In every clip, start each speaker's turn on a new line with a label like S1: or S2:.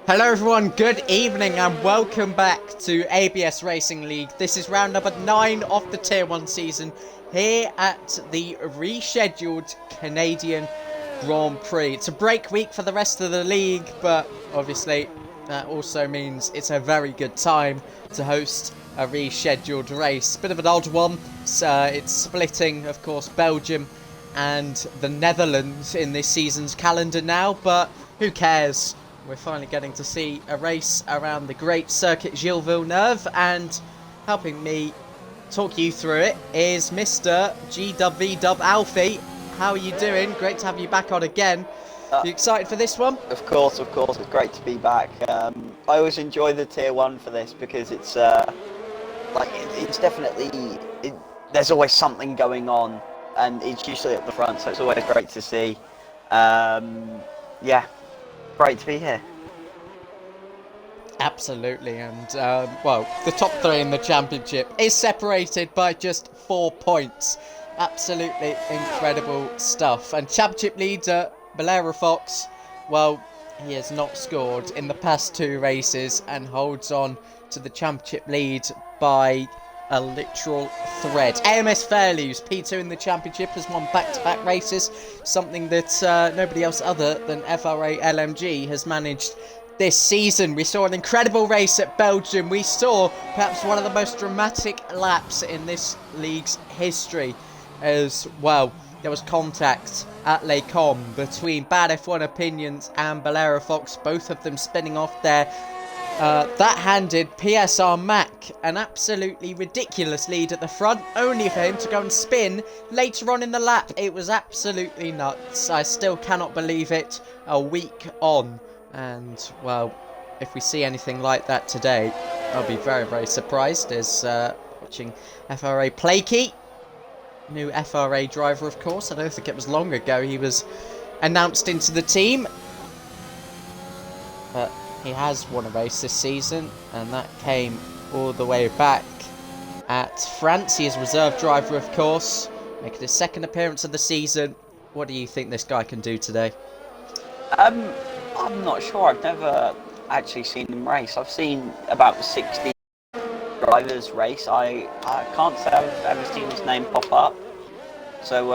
S1: Hello everyone, good evening and welcome back to ABS Racing League. This is round number 9 of the Tier 1 season here at the rescheduled Canadian Grand Prix. It's a break week for the rest of the league, but obviously that also means it's a very good time to host a rescheduled race. Bit of an odd one. It's splitting, of course, Belgium and the Netherlands in this season's calendar now, but who cares? We're finally getting to see a race around the great circuit Gilles Villeneuve, and helping me talk you through it is Mr. GWV Alfie. How are you doing? Great to have you back on again. You excited for this one?
S2: Of course. It's great to be back. I always enjoy the Tier 1 for this because it's it's definitely... there's always something going on, and it's usually at the front, so it's always great to see. Yeah. Great to be here.
S1: Absolutely, and well, the top 3 in the championship is separated by just 4 points. Absolutely incredible stuff. And championship leader Valera Fox, well, he has not scored in the past 2 races and holds on to the championship lead by a literal thread. AMS Fairlieus, P2 in the championship, has won back-to-back races, something that nobody else other than FRA LMG has managed this season. We saw an incredible race at Belgium. We saw perhaps one of the most dramatic laps in this league's history as well. There was contact at Les Combes between Bad F1 Opinions and Valera Fox, both of them spinning off there. That handed PSR Mac an absolutely ridiculous lead at the front, only for him to go and spin later on in the lap. It was absolutely nuts. I still cannot believe it a week on. And, well, if we see anything like that today, I'll be very, very surprised. As watching FRA Plakey, new FRA driver, of course. I don't think it was long ago he was announced into the team. But he has won a race this season, and that came all the way back at France. He is reserve driver, of course, making his 2nd appearance of the season. What do you think this guy can do today?
S2: I'm not sure. I've never actually seen him race. I've seen about 60 drivers race. I can't say I've ever seen his name pop up. So,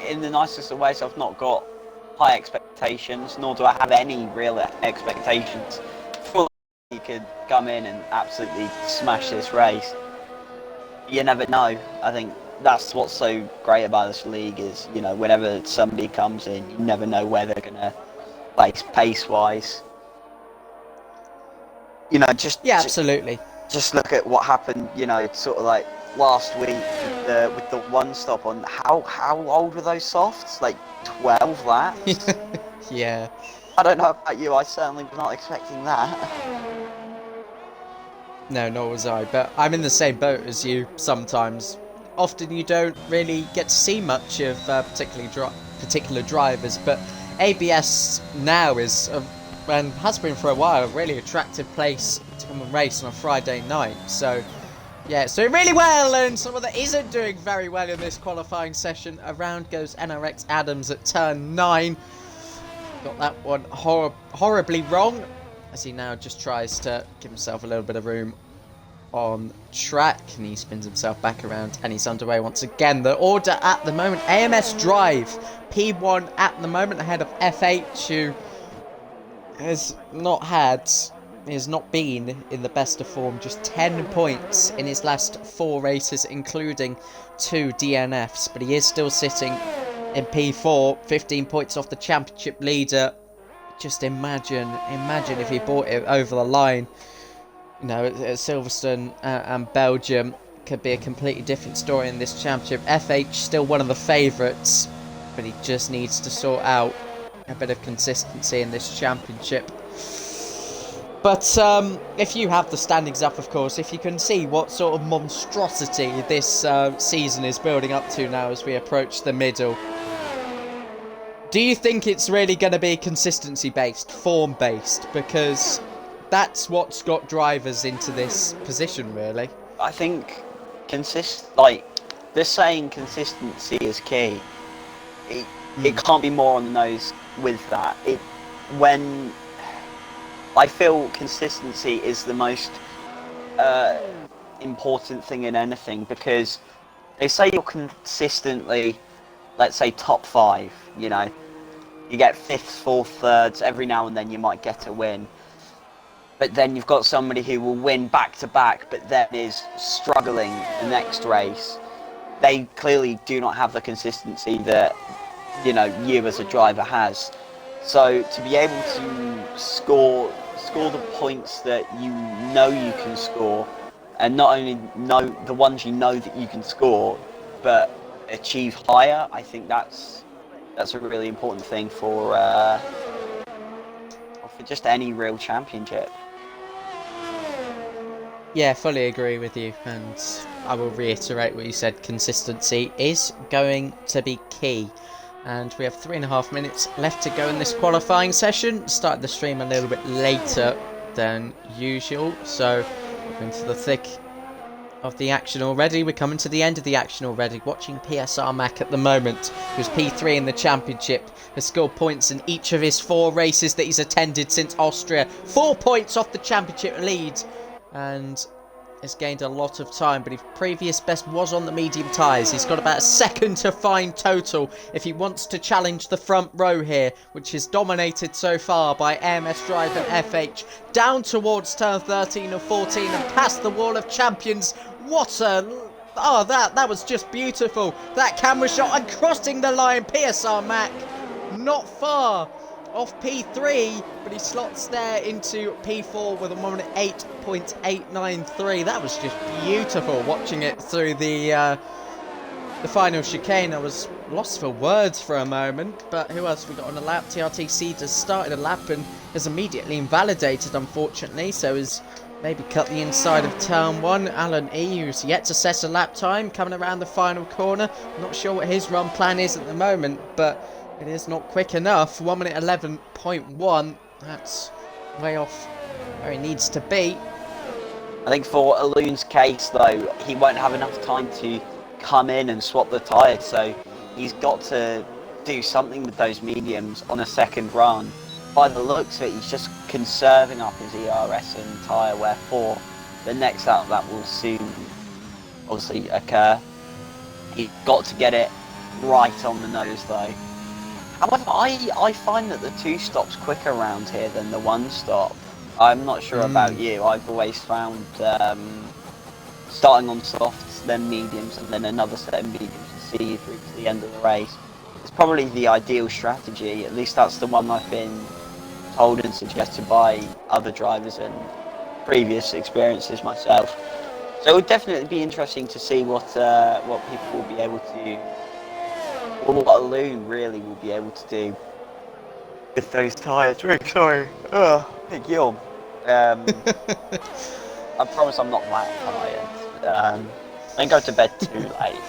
S2: in the nicest of ways, I've not got high expectations, nor do I have any real expectations. Fully, he could come in and absolutely smash this race. You never know. I think that's what's so great about this league is, you know, whenever somebody comes in, you never know where they're going to place pace-wise. You know,
S1: absolutely.
S2: Just look at what happened, you know, sort of like last week with the one stop on. How old were those softs? Like 12 laps?
S1: Yeah.
S2: I don't know about you, I certainly was not expecting that.
S1: No, nor was I, but I'm in the same boat as you sometimes. Often you don't really get to see much of particular drivers, but ABS now is, and has been for a while, a really attractive place to come and race on a Friday night. So, yeah, it's doing really well, and someone that isn't doing very well in this qualifying session. Around goes NRX Adams at turn 9. Got that one horribly wrong, as he now just tries to give himself a little bit of room on track, and he spins himself back around, and he's underway once again. The order at the moment: AMS Drive, P1 at the moment, ahead of FH, who has not been in the best of form. Just 10 points in his last 4 races, including 2 DNFs, but he is still sitting in P4, 15 points off the championship leader. Just imagine if he brought it over the line. You know, Silverstone and Belgium could be a completely different story in this championship. FH still one of the favourites, but he just needs to sort out a bit of consistency in this championship. But if you have the standings up, of course, if you can see what sort of monstrosity this season is building up to now as we approach the middle, do you think it's really going to be consistency-based, form-based? Because that's what's got drivers into this position, really.
S2: I think they're saying consistency is key. It can't be more on the nose with that. When I feel consistency is the most important thing in anything, because they say you're consistently, let's say, top 5, you know, you get 5th, 4th, 3rds, every now and then you might get a win. But then you've got somebody who will win back-to-back, but then is struggling the next race. They clearly do not have the consistency that, you know, you as a driver has. So to be able to score the points that you know you can score, and not only know the ones you know that you can score, but achieve higher, I think that's a really important thing for just any real championship.
S1: Yeah, fully agree with you, and I will reiterate what you said. Consistency is going to be key. And we have 3.5 minutes left to go in this qualifying session. Started the stream a little bit later than usual, so we're into the thick of the action already. We're coming to the end of the action already. Watching PSR Mac at the moment, who's P3 in the championship, has scored points in each of his 4 races that he's attended since Austria. 4 points off the championship lead, and has gained a lot of time, but his previous best was on the medium tyres. He's got about a second to find total if he wants to challenge the front row here, which is dominated so far by AMS Drive and FH. Down towards turn 13 and 14 and past the wall of champions. What a... Oh, that was just beautiful. That camera shot and crossing the line. PSR Mac not far off P3, but he slots there into P4 with a 1:08.893. That was just beautiful watching it through the final chicane. I was lost for words for a moment, but who else we got on the lap? TRTC just started a lap and is immediately invalidated, unfortunately, so has maybe cut the inside of turn 1. Alan E, who's yet to set a lap time, coming around the final corner. Not sure what his run plan is at the moment, but it is not quick enough. 1:11.1. That's way off where he needs to be.
S2: I think for Aloon's case, though, he won't have enough time to come in and swap the tyres, so he's got to do something with those mediums on a second run. By the looks of it, he's just conserving up his ERS and tyre wear for the next lap that will soon obviously occur. He's got to get it right on the nose, though. However, I find that the 2 stop's quicker around here than the 1 stop. I'm not sure about you. I've always found starting on softs, then mediums, and then another set of mediums to see you through to the end of the race. It's probably the ideal strategy. At least that's the one I've been told and suggested by other drivers and previous experiences myself. So it would definitely be interesting to see what people will be able to, or what Aloon really will be able to do with those tyres. Sorry, big yawn. I promise I'm not that tired. I didn't go to bed too late.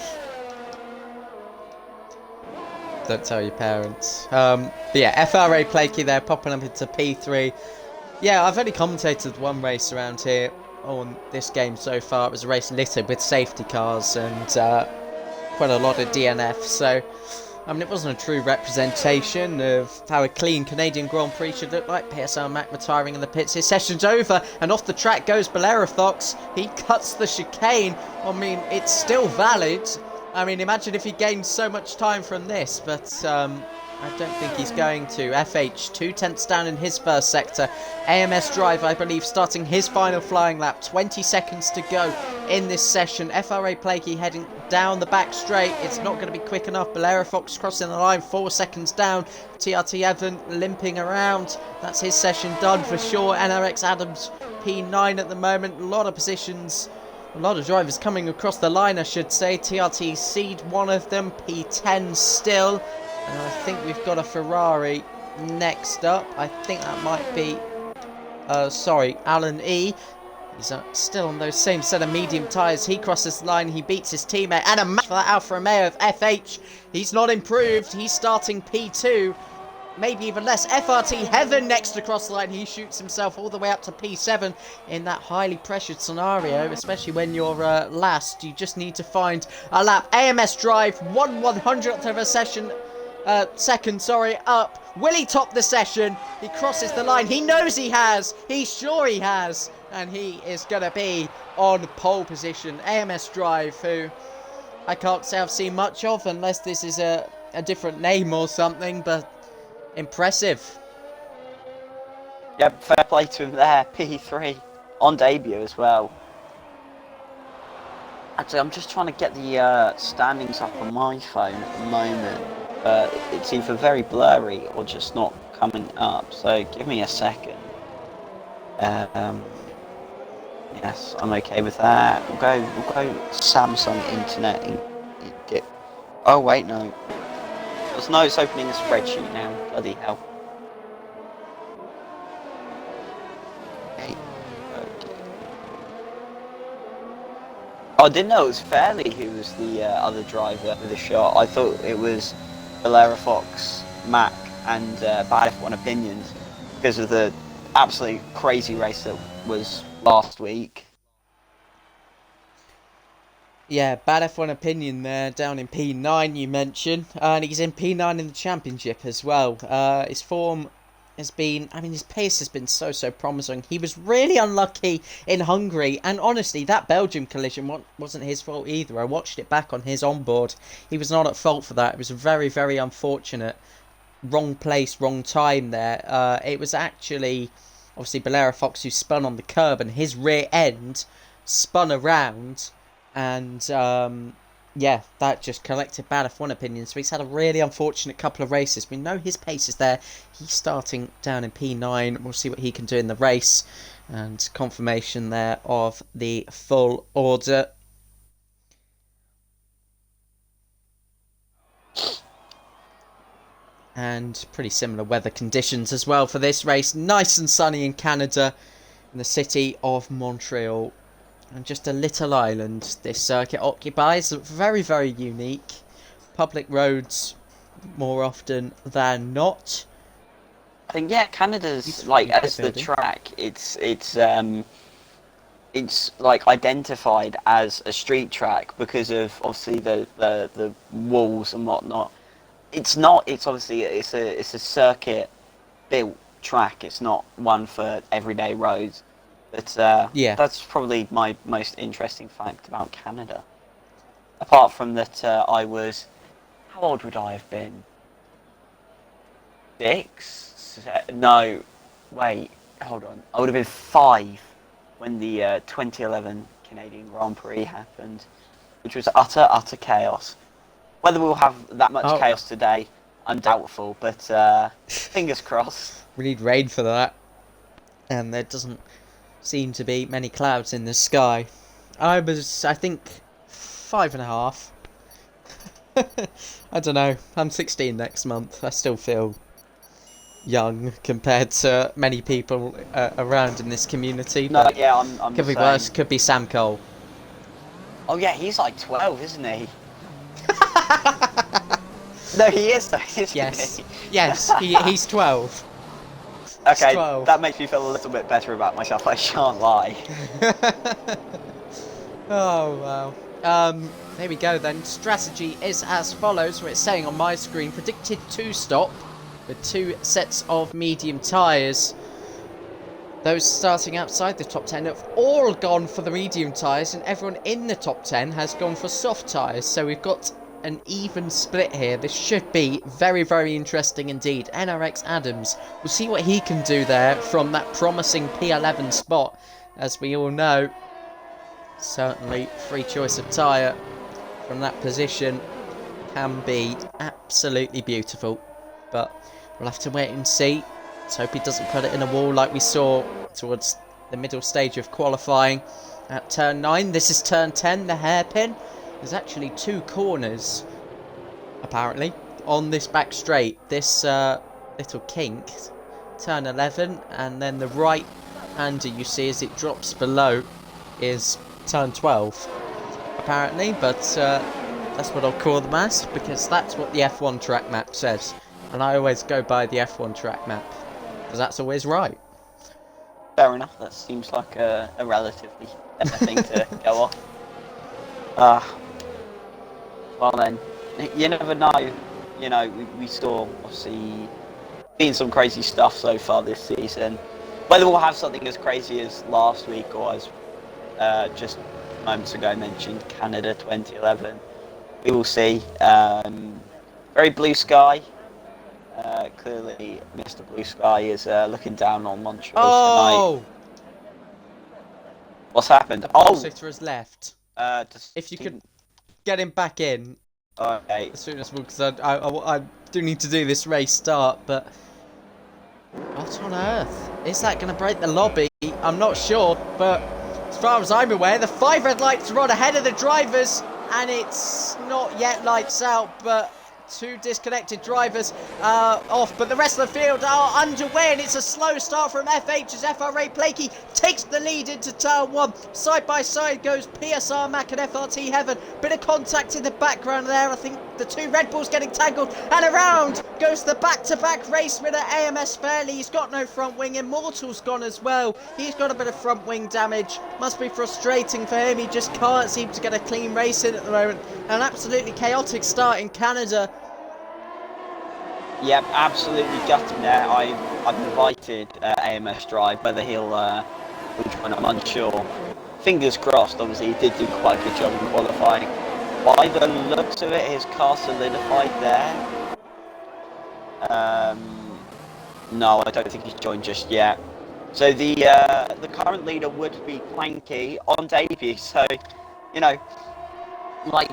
S1: Don't tell your parents. But yeah, FRA Plakey there, popping up into P3. Yeah, I've only commentated 1 race around here on this game so far. It was a race littered with safety cars and quite a lot of DNF, so I mean, it wasn't a true representation of how a clean Canadian Grand Prix should look like. PSR Mac retiring in the pits. His session's over, and off the track goes Belerofox. He cuts the chicane. I mean, it's still valid. I mean, imagine if he gained so much time from this, but I don't think he's going to. FH, 2/10 down in his first sector. AMS Drive, I believe, starting his final flying lap. 20 seconds to go in this session. FRA Plakey heading down the back straight. It's not going to be quick enough. Belerofox crossing the line, 4 seconds down. TRT Evan limping around. That's his session done for sure. NRX Adams, P9 at the moment. A lot of positions. A lot of drivers coming across the line, I should say. TRT Seed, one of them. P10 still. And I think we've got a Ferrari next up. I think that might be... sorry, Alan E. He's still on those same set of medium tyres. He crosses the line. He beats his teammate. And a match for that Alfa Romeo of FH. He's not improved. He's starting P2. Maybe even less. FRT Heaven next to cross the line. He shoots himself all the way up to P7 in that highly pressured scenario, especially when you're last. You just need to find a lap. AMS Drive, 1/100th of a second, up. Will he top the session? He crosses the line. He knows he has. He's sure he has. And he is going to be on pole position. AMS Drive, who I can't say I've seen much of, unless this is a different name or something, but impressive.
S2: Yep, fair play to him there. P3 on debut as well. Actually, I'm just trying to get the standings up on my phone at the moment, but it's either very blurry or just not coming up. So give me a second. Yes, I'm okay with that. We'll go Samsung Internet and get. Oh wait, no. There's no. It's opening a spreadsheet now. Bloody hell. Okay. I didn't know it was Fairley who was the other driver with the shot. I thought it was Valera Fox, Mac, and Bad F1 Opinions because of the absolutely crazy race that was last week.
S1: Yeah, Bad F1 Opinion there, down in P9 you mentioned, and he's in P9 in the championship as well. His form has been, his pace has been so promising. He was really unlucky in Hungary, and honestly, that Belgium collision wasn't his fault either. I watched it back on his onboard. He was not at fault for that. It was very unfortunate. Wrong place, wrong time there. It was actually, obviously, Valera Fox who spun on the curb, and his rear end spun around, and yeah, that just collected Bad F1 Opinion. So he's had a really unfortunate couple of races. We know his pace is there. He's starting down in P9. We'll see what he can do in the race. And confirmation there of the full order. And pretty similar weather conditions as well for this race. Nice and sunny in Canada, in the city of Montreal. And just a little island this circuit occupies. Very unique. Public roads more often than not.
S2: I think Canada's like as the track, it's like identified as a street track because of obviously the walls and whatnot. It's not. It's obviously it's a circuit built track. It's not one for everyday roads. But yeah, that's probably my most interesting fact about Canada. Apart from that, I was, how old would I have been? 6? No, wait, hold on. I would have been 5 when the 2011 Canadian Grand Prix happened, which was utter chaos. Whether we'll have that much chaos today, I'm doubtful, but fingers crossed.
S1: We need rain for that, and there doesn't seem to be many clouds in the sky. I think 5.5. I don't know. I'm 16 next month. I still feel young compared to many people around in this community.
S2: No, yeah, I'm
S1: could be worse. Could be Sam Cole.
S2: Oh yeah, he's like 12, isn't he? No, he is though, isn't
S1: yes.
S2: he?
S1: Yes, he's 12.
S2: Okay, that makes me feel a little bit better about myself, I shan't lie.
S1: Oh, wow. There we go then. Strategy is as follows, where it's saying on my screen, predicted 2-stop with 2 sets of medium tyres. Those starting outside the top 10 have all gone for the medium tyres, and everyone in the top 10 has gone for soft tyres. So we've got an even split here. This should be very interesting indeed. NRX Adams, we'll see what he can do there from that promising P11 spot. As we all know, certainly free choice of tyre from that position can be absolutely beautiful, but we'll have to wait and see. Let's hope he doesn't put it in a wall like we saw towards the middle stage of qualifying at turn 9. This is turn 10, the hairpin. There's actually 2 corners, apparently, on this back straight. This little kink, turn 11, and then the right-hander you see as it drops below is turn 12, apparently. But that's what I'll call them as, because that's what the F1 track map says. And I always go by the F1 track map, because that's always right.
S2: Fair enough, that seems like a relatively better thing to go off. Well then, you never know. You know, we saw obviously Seen some crazy stuff so far this season. Whether we'll have something as crazy as last week or as just moments ago mentioned Canada 2011, we will see. Very blue sky. Clearly, Mr. Blue Sky is looking down on Montreal tonight. What's happened?
S1: Sitter has left.
S2: Just
S1: If you could get him back in
S2: okay.
S1: as soon as possible, because I do need to do this race start, but what on earth? Is that going to break the lobby? I'm not sure, but as far as I'm aware, the 5 red lights are on ahead of the drivers, and it's not yet lights out, but 2 disconnected drivers off, but the rest of the field are underway, and it's a slow start from FH as FRA Blakey takes the lead into turn 1. Side by side goes PSR Mac and FRT Heaven. Bit of contact in the background there. I think the 2 Red Bulls getting tangled, and around goes the back-to-back race winner AMS Fairley. He's got no front wing. Immortal's gone as well. He's got a bit of front wing damage. Must be frustrating for him. He just can't seem to get a clean race in at the moment. An absolutely chaotic start in Canada.
S2: Yep, absolutely gutting there. I've invited AMS Drive, whether he'll join, I'm unsure. Fingers crossed. Obviously, he did do quite a good job in qualifying. By the looks of it, his car solidified there. No, I don't think he's joined just yet. So the current leader would be Planky on debut. So, you know, like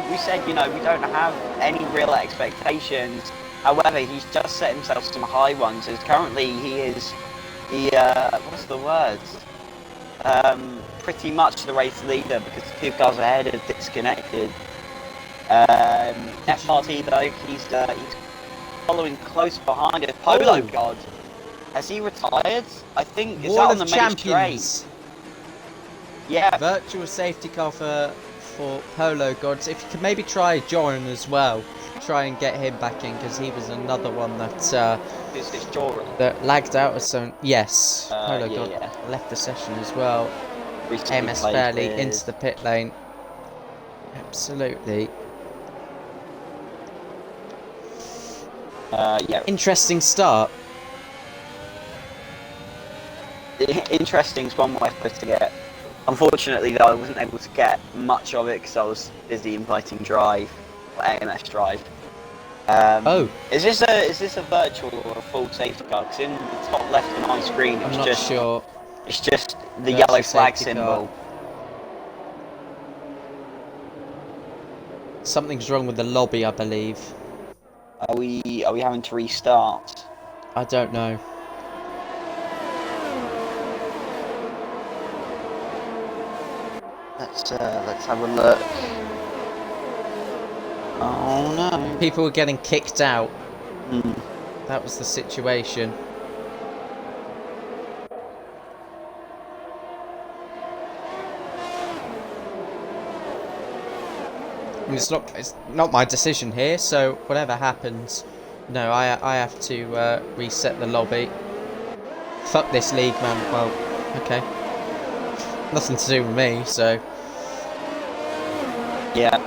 S2: we said, you know, we don't have any real expectations. However, he's just set himself some high ones. As currently, he is what's the word? Pretty much the race leader because the 2 cars ahead are disconnected. FRT though, he's following close behind it. Polo God, has he retired? I think is that on the main straight? Yeah. Virtual safety car for
S1: Polo Gods. If you could maybe try Joran as well. Try and get him back in, because he was another one that
S2: it's Joran
S1: that lagged out of some. Yes, Polo
S2: yeah,
S1: God
S2: yeah.
S1: left the session as well.
S2: Recently
S1: MS Fairley into the pit lane. Absolutely.
S2: Yeah.
S1: Interesting start.
S2: Interesting is one way of putting it. Unfortunately, though, I wasn't able to get much of it because I was busy inviting Drive, or AMS Drive. Is this a virtual or a full safety car? Because in the top left of my screen,
S1: I'm not sure.
S2: It's just the yellow flag symbol.
S1: Something's wrong with the lobby, I believe.
S2: Are we having to restart?
S1: I don't know.
S2: Let's have a look. Oh no.
S1: People were getting kicked out. That was the situation. It's not my decision here, so whatever happens, no, I have to reset the lobby. Fuck this league, man. Well, okay. Nothing to do with me, so.
S2: Yeah.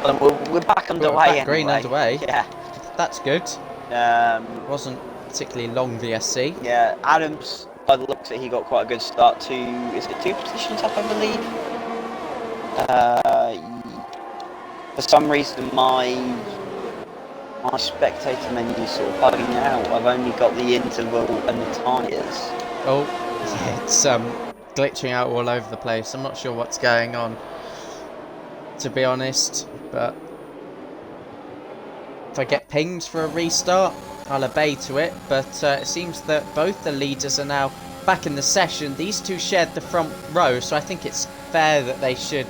S2: Well, we're back underway anyway.
S1: Green underway.
S2: Yeah.
S1: That's good. Wasn't particularly long VSC.
S2: Yeah, Adams, by the looks of it, he got quite a good start to, is it 2 positions up, I believe? For some reason, my spectator menu is sort of bugging out. I've only got the interval and the tyres.
S1: Oh, yeah, it's glitching out all over the place. I'm not sure what's going on, to be honest, but if I get pinged for a restart, I'll obey to it. But it seems that both the leaders are now back in the session. These 2 shared the front row, so I think it's fair that they should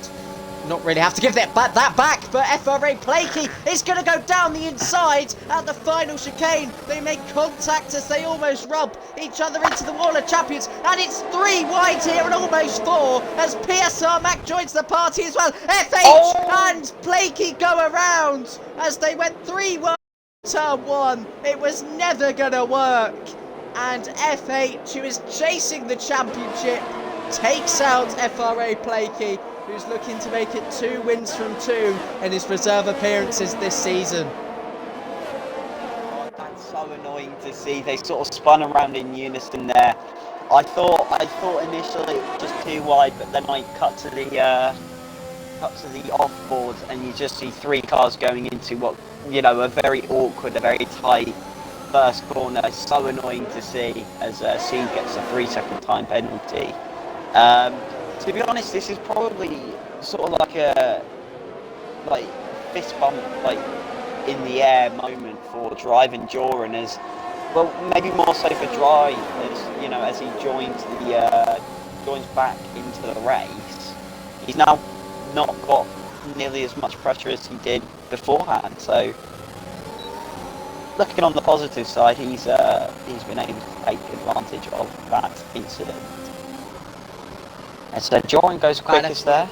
S1: not really have to give that back, but FRA Blakey is going to go down the inside at the final chicane. They make contact as they almost rub each other into the wall of champions, and it's 3 wide here and almost 4 as PSR Mac joins the party as well. FH and Blakey go around as they went 3 wide turn 1. It was never going to work, and FH, who is chasing the championship, takes out FRA Blakey, who's looking to make it 2 wins from 2 in his reserve appearances this season.
S2: Oh, that's so so annoying to see. They sort of spun around in unison there. I thought initially it was just too wide, but then I cut to the off board, and you just see 3 cars going into what, you know, a very awkward, a very tight first corner. It's so annoying to see as Seed gets a 3-second time penalty. To be honest, this is probably sort of like a fist bump in the air moment for Drive and Joran, as well, maybe more so for Drive, as you know, as he joins back into the race. He's now not got nearly as much pressure as he did beforehand, so looking on the positive side, he's been able to take advantage of that incident. And so Joran goes quickest there.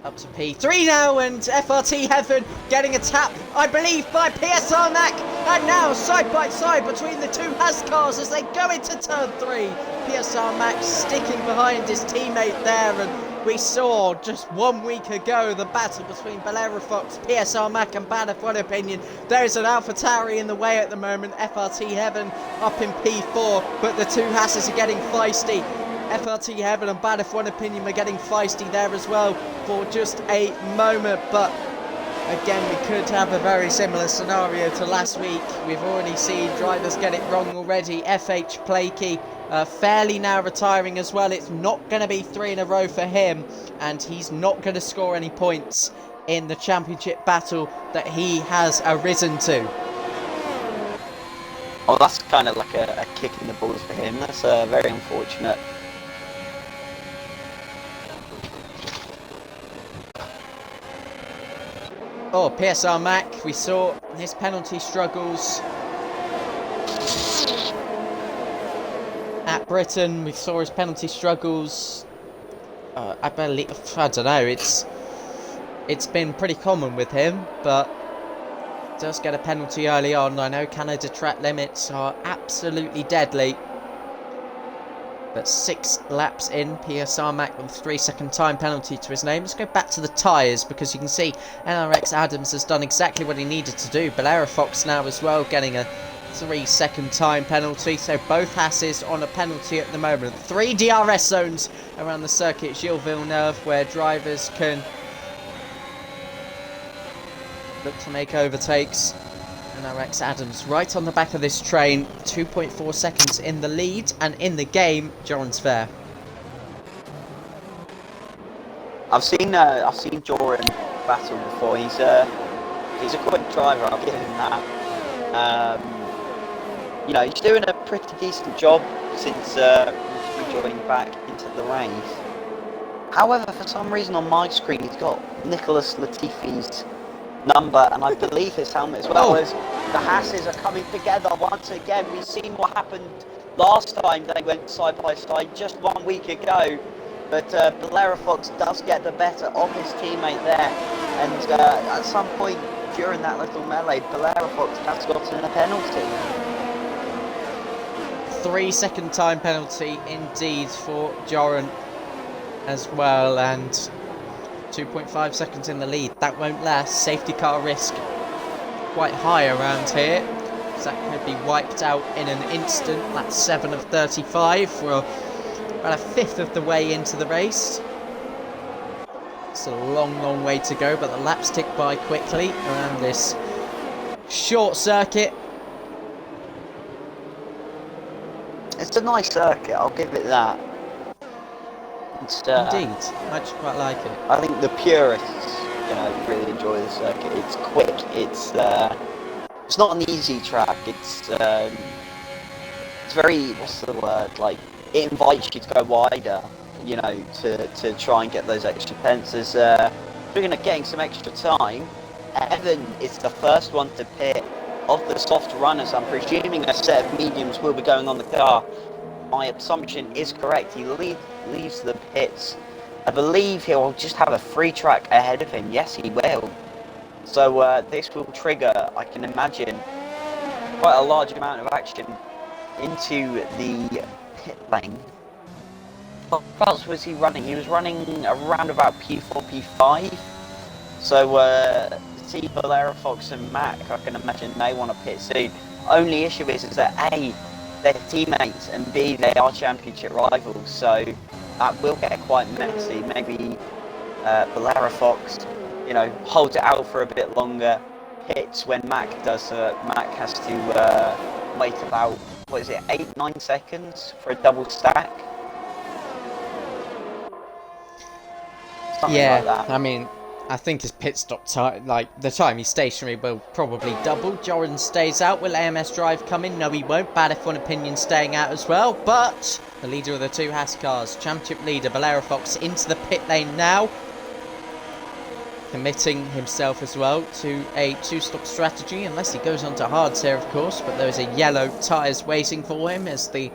S1: Up to P3 now, and FRT Heaven getting a tap, I believe, by PSR Mac, and now side by side between the 2 Haas cars as they go into turn 3. PSR Mac sticking behind his teammate there, and we saw just 1 week ago the battle between Bolero Fox, PSR Mac and Bad F1 Opinion. There is an AlphaTauri in the way at the moment, FRT Heaven up in P4, but the 2 Haas's are getting feisty. FRT Heaven and Bad F1 Opinion were getting feisty there as well for just a moment, but again we could have a very similar scenario to last week. We've already seen drivers get it wrong already. FH Plakey fairly now retiring as well. It's not going to be 3 in a row for him, and he's not going to score any points in the championship battle that he has arisen to.
S2: Oh, that's kind of like a kick in the balls for him. That's very unfortunate.
S1: Oh, PSR Mac, we saw his penalty struggles at Britain. We saw his penalty struggles. I believe, I don't know. It's been pretty common with him, but does get a penalty early on. I know Canada track limits are absolutely deadly, but 6 laps in, PSR Mac with a 3-second time penalty to his name. Let's go back to the tyres, because you can see NRX Adams has done exactly what he needed to do. Bolero Fox now as well getting a 3-second time penalty, so both Hasses on a penalty at the moment. 3 DRS zones around the circuit Gilles Villeneuve, where drivers can look to make overtakes. NRX Adams right on the back of this train, 2.4 seconds in the lead, and in the game, Joran's fair.
S2: I've seen Joran battle before. He's a quick driver, I'll give him that. You know, he's doing a pretty decent job since rejoining back into the race. However, for some reason on my screen, he's got Nicholas Latifi's number, and I believe his helmet as well. As the Hasses are coming together once again. We've seen what happened last time they went side by side just 1 week ago, but Bolero Fox does get the better of his teammate there, and at some point during that little melee, Bolero Fox has gotten a penalty.
S1: 3-second time penalty indeed for Joran as well, and 2.5 seconds in the lead. That won't last. Safety car risk quite high around here. That could be wiped out in an instant. That's 7 of 35. We're about a fifth of the way into the race. It's a long way to go, but the laps tick by quickly around this short circuit.
S2: It's a nice circuit, I'll give it that.
S1: Indeed, I just quite like it.
S2: I think the purists, you know, really enjoy the circuit. It's quick. It's not an easy track. It's very, what's the word? Like, it invites you to go wider. You know, to try and get those extra pence. As speaking of getting some extra time, Evan is the first one to pit of the soft runners. I'm presuming a set of mediums will be going on the car. My assumption is correct. He leaves the pits. I believe he'll just have a free track ahead of him. Yes, he will. So this will trigger, I can imagine, quite a large amount of action into the pit lane. What else was he running? He was running around about P4, P5. So FRT, Valera Fox and Mac, I can imagine they want to pit soon. Only issue is that A, they're teammates, and B, they are championship rivals, so that will get quite messy. Maybe Valera Fox, holds it out for a bit longer, hits when Mac does. Mac has to wait about, 8-9 seconds for a double stack? Something like that.
S1: I mean, I think his pit stop time, like the time he's stationary, will probably double. Jordan stays out. Will AMS Drive come in? No, he won't. Bad F1 Opinion staying out as well. But the leader of the two Haas cars, championship leader Valera Fox, into the pit lane now. Committing himself as well to a two-stop strategy, unless he goes on to hards here, of course. But those are yellow tyres waiting for him as the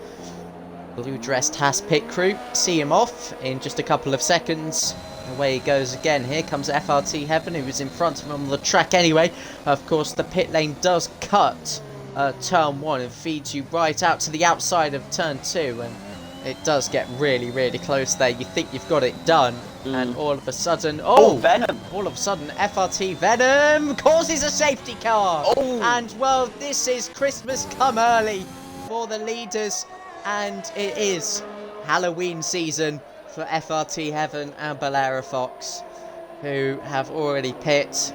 S1: blue-dressed Haas pit crew see him off in just a couple of seconds. Away he goes again. Here comes FRT Heaven, who was in front of him on the track anyway. Of course, the pit lane does cut turn 1 and feeds you right out to the outside of turn 2, and it does get really, really close there. You think you've got it done, and all of a sudden,
S2: Venom!
S1: All of a sudden, FRT Venom causes a safety car, and well, this is Christmas come early for the leaders, and it is Halloween season for FRT Heaven and Valera Fox, who have already pit.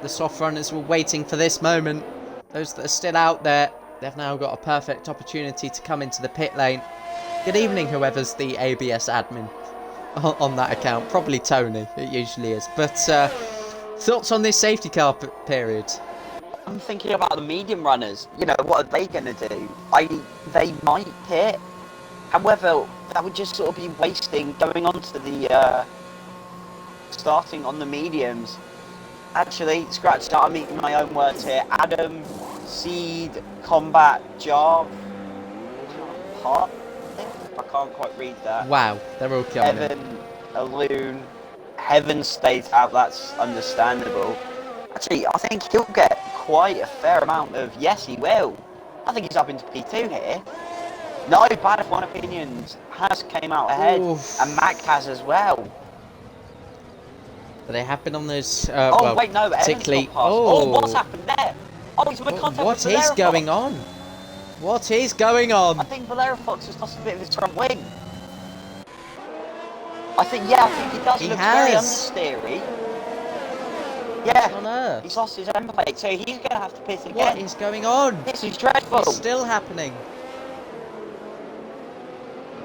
S1: The soft runners were waiting for this moment. Those that are still out there, they've now got a perfect opportunity to come into the pit lane. Good evening, whoever's the ABS admin on that account. Probably Tony, it usually is. But thoughts on this safety car period?
S2: I'm thinking about the medium runners. What are they going to do? They might pit. However, that would just sort of be wasting going on to the starting on the mediums. Actually, scratch that, I'm eating my own words here. Adam, Seed, Combat, Jarv, Hart. I can't quite read that.
S1: Wow, they're all coming.
S2: Evan, Aloon, Heaven stays out, that's understandable. Actually, I think he'll get quite a fair amount of, yes he will. I think he's up into P2 here. No, Bad F1 Opinions has came out ahead, and Mac has as well.
S1: But they have been on those,
S2: wait, no,
S1: particularly...
S2: what's happened there? He's in contact
S1: what
S2: with
S1: is going on? What is going on?
S2: I think Valera Fox has lost a bit of his front wing. I think he does look very understeery. Yeah,
S1: on earth?
S2: He's lost his end plate, so he's going to have to pit again.
S1: What is going on?
S2: This is dreadful.
S1: It's still happening.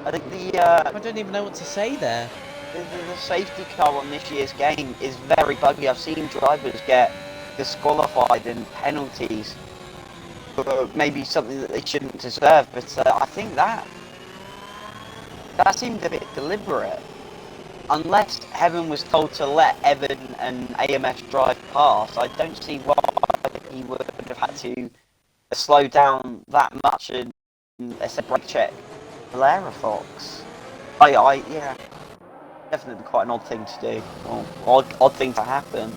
S2: I think the
S1: I don't even know what to say there.
S2: the safety car on this year's game is very buggy. I've seen drivers get disqualified and penalties for maybe something that they shouldn't deserve, but I think that seemed a bit deliberate. Unless Heaven was told to let Evan and AMS drive past, I don't see why he would have had to slow down that much and brake check Valera Fox. Yeah, definitely quite an odd thing to do, or odd thing to happen.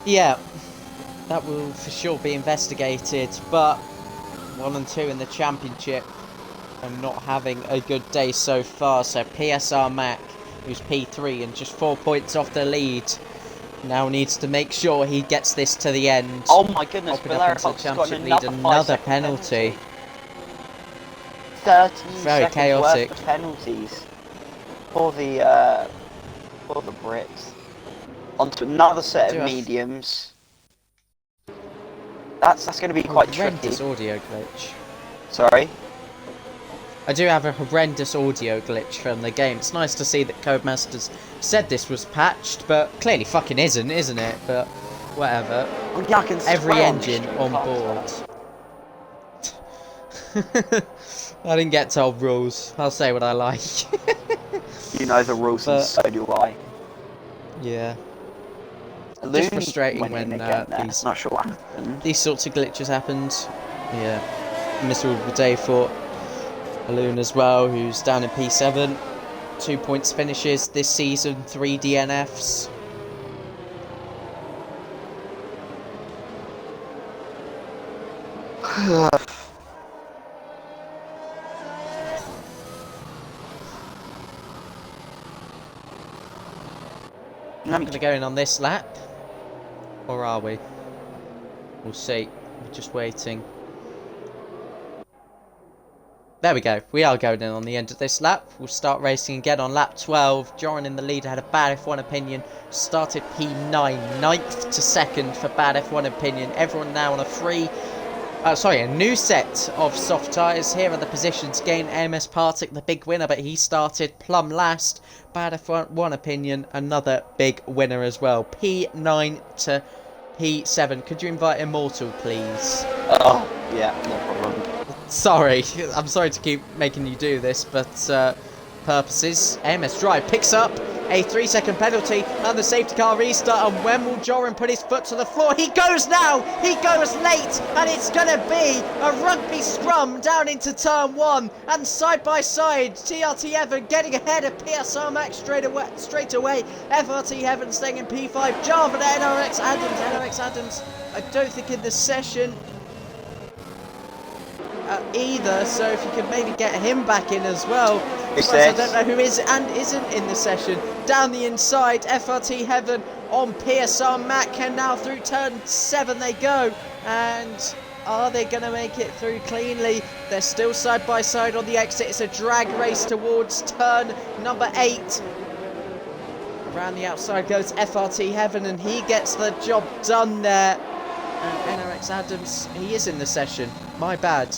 S1: Yeah, that will for sure be investigated, but 1 and 2 in the championship and not having a good day so far. So PSR Mac, who's P3 and just 4 points off the lead, now needs to make sure he gets this to the end.
S2: Oh my goodness,
S1: Valera Fox has got another penalty.
S2: 13
S1: Very
S2: seconds
S1: chaotic.
S2: worth of penalties for the Brits. Onto another set of mediums. That's going to be quite tricky.
S1: Horrendous audio glitch.
S2: Sorry?
S1: I do have a horrendous audio glitch from the game. It's nice to see that Codemasters said this was patched, but clearly fucking isn't it? But whatever.
S2: Well, yeah, I can
S1: Every
S2: swear
S1: engine on board. I didn't get told rules. I'll say what I like.
S2: You know the rules, and so do I.
S1: Yeah. Just frustrating when these,
S2: not sure what happened.
S1: These sorts of glitches happened. Yeah. Miserable day for Aloon as well, who's down in P7. 2 points finishes this season, 3 DNFs. Not going to go in on this lap. Or are we? We'll see. We're just waiting. There we go. We are going in on the end of this lap. We'll start racing again on lap 12. Joran in the lead had a bad F1 opinion. Started P9, 9th to 2nd for bad F1 opinion. Everyone now on a new set of soft tyres. Here are the positions gained. AMS Partick, the big winner, but he started plumb last. Bad F1 opinion, another big winner as well. P9 to P7. Could you invite Immortal, please?
S2: Oh, yeah, no problem.
S1: Sorry, I'm sorry to keep making you do this, but purposes. AMS Drive picks up a 3-second penalty and the safety car restart. And when will Joran put his foot to the floor? He goes now! He goes late! And it's going to be a rugby scrum down into turn 1. And side by side, TRT Heaven getting ahead of PSR Max straight away. FRT Heaven staying in P5. Java to NRX Adams. NRX Adams, I don't think in the session either, so if you could maybe get him back in as well. I don't know who is and isn't in the session. Down the inside, FRT Heaven on PSR Mac, and now through turn 7 they go. And are they going to make it through cleanly? They're still side by side on the exit. It's a drag race towards turn number 8. Around the outside goes FRT Heaven, and he gets the job done there. And NRX Adams, he is in the session. My bad.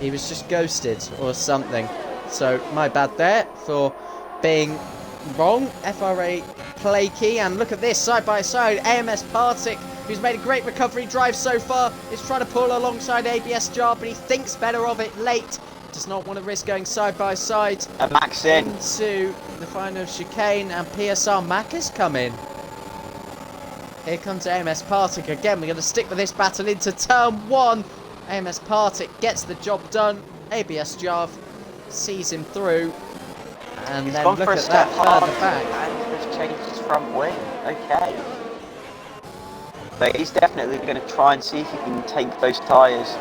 S1: He was just ghosted or something. So, my bad there for being wrong. FRA play key, and look at this, side by side. AMS Partick, who's made a great recovery drive so far, is trying to pull alongside ABS Jar, but he thinks better of it late. Does not want to risk going side by side.
S2: And Max in.
S1: Into the final chicane, and PSR Mac has come in. Here comes AMS Partick again. We're going to stick with this battle into turn 1. AMS Partick gets the job done. ABS Jar sees him through. And
S2: He's
S1: then
S2: gone
S1: look
S2: for a
S1: at
S2: step
S1: that
S2: hard
S1: further back.
S2: and just changed his front wing. Okay. But he's definitely going to try and see if he can take those tyres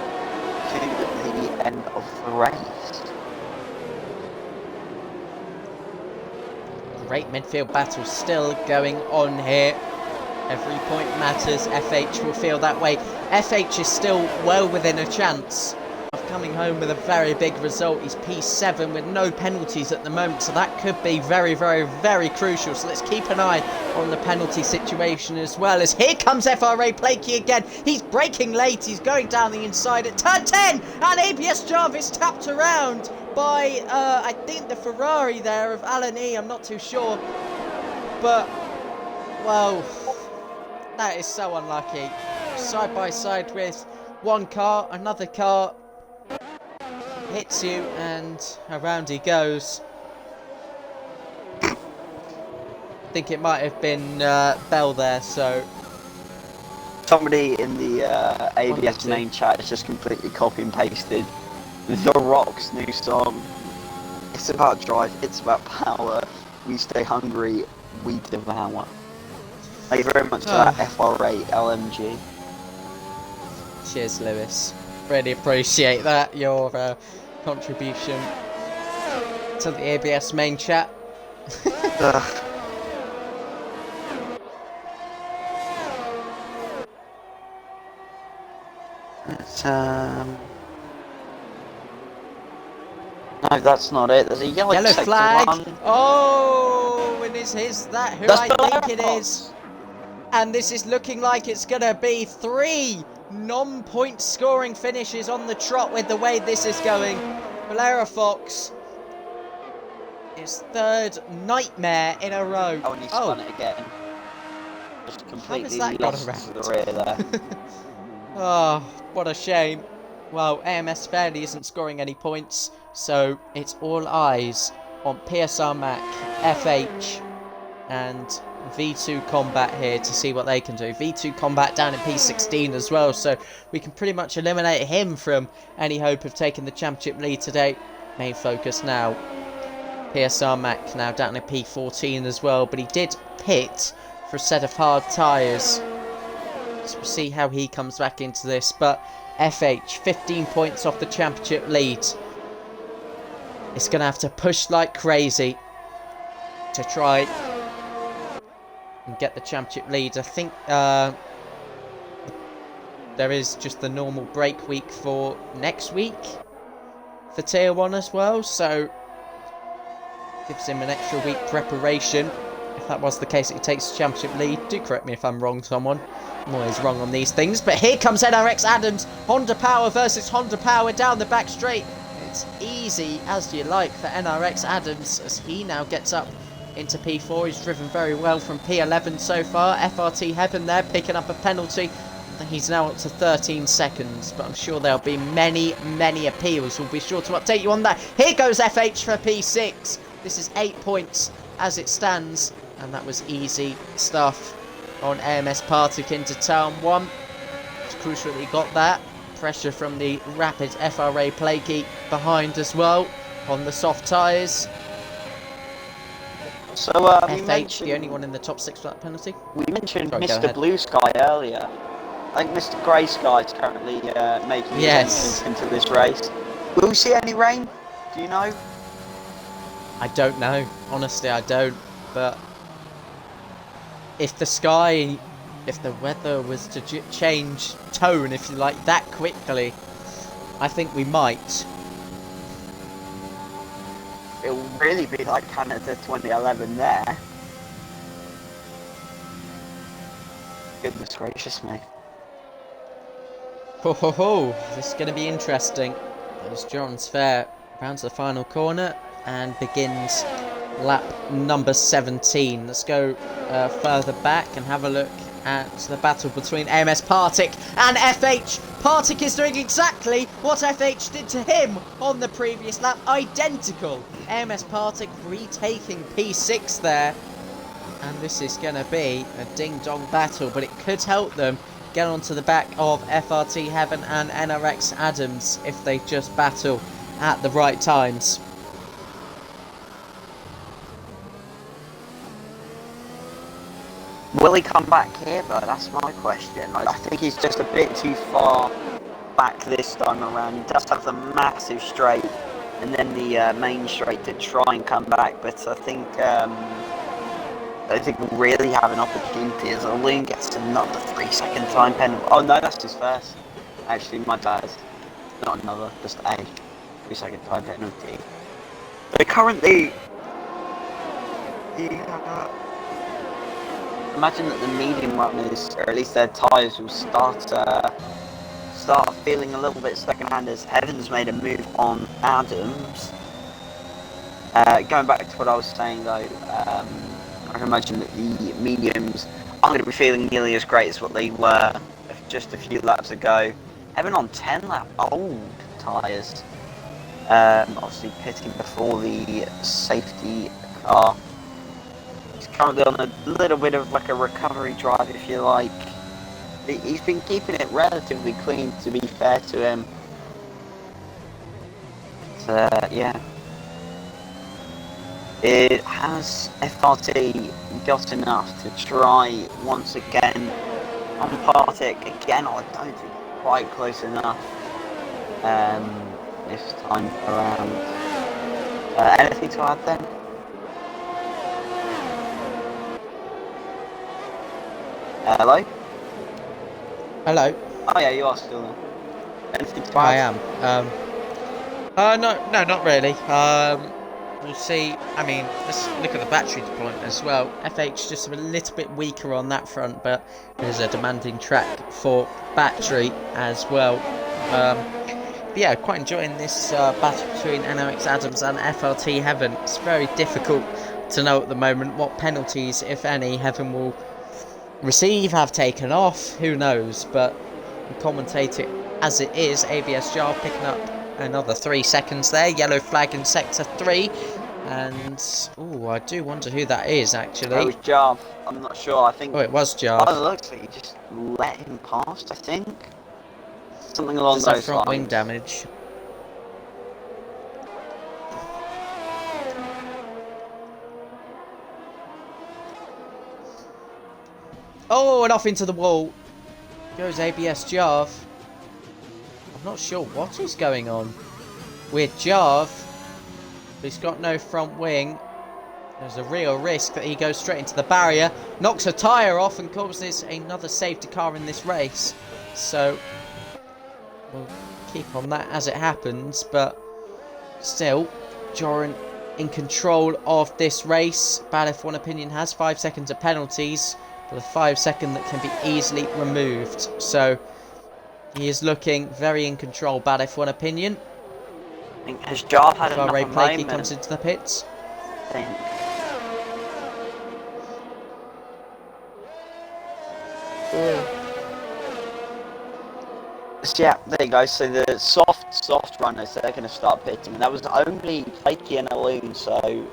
S2: to the end of the race.
S1: Great midfield battle still going on here. Every point matters. FH will feel that way. FH is still well within a chance of coming home with a very big result. He's P7 with no penalties at the moment, so that could be very, very, very crucial. So let's keep an eye on the penalty situation as well, as here comes FRA Plakey again. He's braking late. He's going down the inside at turn 10, and ABS Jarvis tapped around by, I think, the Ferrari there of Alan E. I'm not too sure. But, well, that is so unlucky. Side by side with one car, another car hits you, and around he goes. I think it might have been Bell there, so...
S2: Somebody in the ABS main chat has just completely copy and pasted The Rock's new song. It's about drive, it's about power. We stay hungry, we devour. Thank you very much for that, FRA LMG.
S1: Cheers, Lewis. Really appreciate that, your contribution to the ABS main chat.
S2: No, that's not it. There's a yellow
S1: flag.
S2: One.
S1: Oh, and is that who
S2: That's
S1: I think it is? And this is looking like it's going to be 3 non-point scoring finishes on the trot with the way this is going. Valera Fox, his 3rd nightmare in a row.
S2: Oh, and he spun it again. Just completely lost to the rear there.
S1: Oh, what a shame. Well, AMS Fairley isn't scoring any points, so it's all eyes on PSR Mac, FH, and V2 Combat here to see what they can do. V2 Combat down in P16 as well, so we can pretty much eliminate him from any hope of taking the championship lead today. Main focus now. PSR Mac now down in P14 as well, but he did pit for a set of hard tyres. So we'll see how he comes back into this, but FH 15 points off the championship lead. is going to have to push like crazy to try and get the championship lead. I think there is just the normal break week for next week for Tier 1 as well, so gives him an extra week preparation. If that was the case, he takes the championship lead. Do correct me if I'm wrong, someone. I'm always wrong on these things. But here comes NRX Adams. Honda Power versus Honda Power down the back straight. It's easy as you like for NRX Adams as he now gets up into P4. He's driven very well from P11 so far. FRT Heaven there picking up a penalty. He's now up to 13 seconds, but I'm sure there'll be many, many appeals. We'll be sure to update you on that. Here goes FH for P6. This is 8 points as it stands, and that was easy stuff on AMS Partick into Town 1. It's crucial that he got that. Pressure from the Rapid FRA Plaguey behind as well on the soft tyres.
S2: So,
S1: FH, the only one in the top 6 for that penalty.
S2: We mentioned
S1: Sorry,
S2: Mr. Blue Sky earlier. I think Mr. Grey Sky is currently making his entrance into this race. Will we see any rain? Do you know?
S1: I don't know. Honestly, I don't. But if the weather was to change tone, if you like, that quickly, I think we might.
S2: It'll really be like Canada 2011 there. Goodness gracious me.
S1: Ho ho ho, this is going to be interesting. As John's Fair rounds the final corner and begins lap number 17. Let's go further back and have a look at the battle between AMS Partick and FH. Partick is doing exactly what FH did to him on the previous lap. Identical. AMS Partick retaking P6 there. And this is going to be a ding-dong battle, but it could help them get onto the back of FRT Heaven and NRX Adams if they just battle at the right times.
S2: Will he come back here though? That's my question. I think he's just a bit too far back this time around. He does have the massive straight and then the main straight to try and come back, but I think we'll really have an opportunity as Loon gets another 3-second time penalty. Oh no, that's his first. Actually, my bad. Not another, just a 3-second time penalty. So currently, imagine that the medium runners, or at least their tyres, will start feeling a little bit second-hand as Heaven's made a move on Adams. Going back to what I was saying though, I can imagine that the mediums aren't going to be feeling nearly as great as what they were just a few laps ago. Heaven on 10-lap old tyres. Obviously pitting before the safety car. He's currently on a little bit of like a recovery drive, if you like. He's been keeping it relatively clean, to be fair to him. But, yeah. It has FRT got enough to try once again on Partick. Again, I don't think quite close enough this time around. Anything to add then? Hello?
S1: Hello.
S2: Oh yeah, you are still there. Anything to add?
S1: I am. No, not really. We'll see. I mean, let's look at the battery deployment as well. FH just a little bit weaker on that front, but there's a demanding track for battery as well. But yeah, quite enjoying this battle between NRX Adams and FRT Heaven. It's very difficult to know at the moment what penalties, if any, Heaven will receive, have taken off. Who knows? But we commentate it as it is. ABS Jar picking up another 3 seconds there. Yellow flag in sector 3. And oh, I do wonder who that is actually.
S2: It was Jarv. I'm not sure. I think.
S1: Oh, it was Jarv.
S2: Oh, it looks like he just let him past. I think something along
S1: Just
S2: those
S1: front
S2: lines.
S1: wing damage. Oh, and off into the wall goes ABS Jarv. I'm not sure what is going on with Jarv. He's got no front wing. There's a real risk that he goes straight into the barrier, knocks a tyre off and causes another safety car in this race. So we'll keep on that as it happens, but still, Joran in control of this race. Bad F1 Opinion has 5 seconds of penalties, but a 5-second that can be easily removed. So he is looking very in control, Bad F1 Opinion.
S2: I think has Jar had another
S1: Ray Blakey
S2: moment?
S1: comes into the pits.
S2: I think. So yeah, there you go. So the soft runners, they're going to start pitting, and that was only Blakey and Alun. So I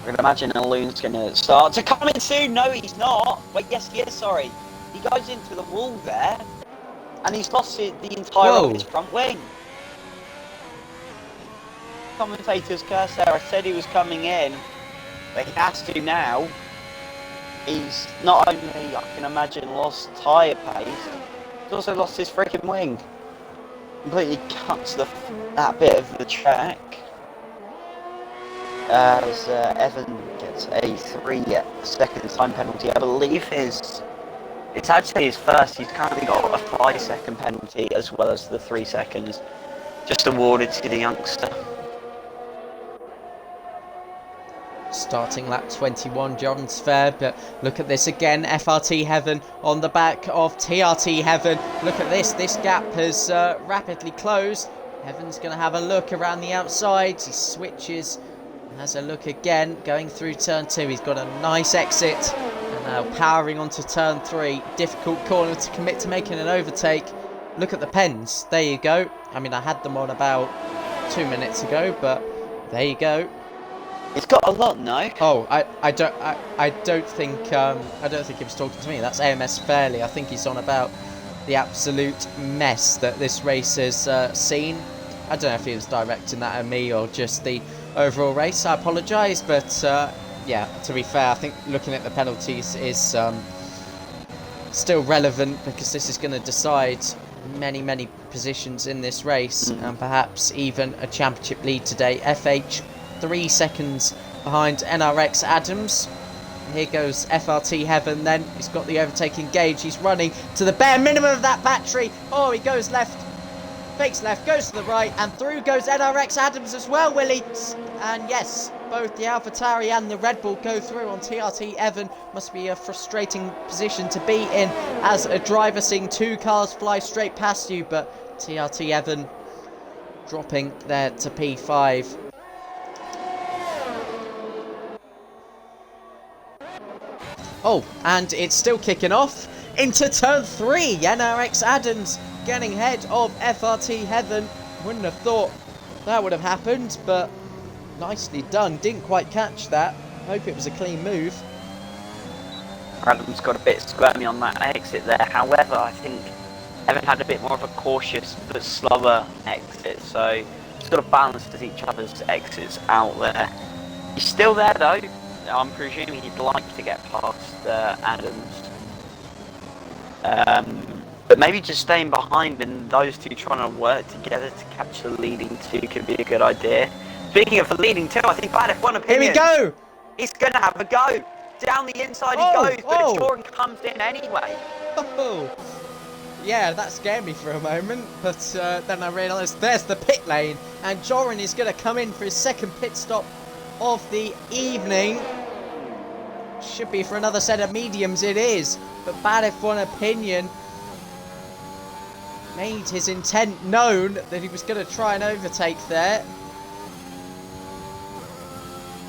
S2: can imagine Alun's going to start to come in soon. No, he's not. Wait, yes, he is. Sorry, he goes into the wall there, and he's lost the entire of his front wing. Commentator's curse there. I said he was coming in, but he has to now. He's not only, I can imagine, lost tyre pace, he's also lost his freaking wing. Completely cuts that bit of the track. As Evan gets a 3-second time penalty. I believe it's actually his first. He's currently got a 5-second penalty as well as the 3 seconds just awarded to the youngster.
S1: Starting lap 21, John's fair, but look at this again, FRT Heaven on the back of TRT Heaven. Look at this gap has rapidly closed. Heaven's going to have a look around the outside. He switches and has a look again, going through turn 2. He's got a nice exit and now powering onto turn 3. Difficult corner to commit to making an overtake. Look at the pens, there you go. I mean, I had them on about 2 minutes ago, but there you go.
S2: It's got a lot, no?
S1: Oh, I don't think he was talking to me. That's AMS Fairley. I think he's on about the absolute mess that this race has seen. I don't know if he was directing that at me or just the overall race. I apologise, but yeah, to be fair, I think looking at the penalties is still relevant because this is going to decide many positions in this race and perhaps even a championship lead today. FH 3 seconds behind NRX Adams. Here goes FRT Heaven then. He's got the overtaking gauge. He's running to the bare minimum of that battery. Oh, he goes left. Fakes left, goes to the right, and through goes NRX Adams as well, Willie. And yes, both the AlphaTauri and the Red Bull go through on TRT Evan. Must be a frustrating position to be in as a driver, seeing 2 cars fly straight past you, but TRT Evan dropping there to P5. Oh, and it's still kicking off into turn 3. NRX Adams getting ahead of FRT Heaven. Wouldn't have thought that would have happened, but nicely done. Didn't quite catch that. Hope it was a clean move.
S2: Adams got a bit squirmy on that exit there. However, I think Evan had a bit more of a cautious but slower exit, so sort of balanced as each other's exits out there. He's still there though. I'm presuming he'd like to get past Adams. But maybe just staying behind and those two trying to work together to catch the leading 2 could be a good idea. Speaking of the leading 2, I think Bad F1 Opinion.
S1: Here we go!
S2: He's going to have a go. Down the inside he goes, but Jordan comes in anyway.
S1: Oh. Yeah, that scared me for a moment, but then I realised there's the pit lane, and Joran is going to come in for his second pit stop of the evening. Should be for another set of mediums, it is, but Bad F1 Opinion made his intent known that he was going to try and overtake there.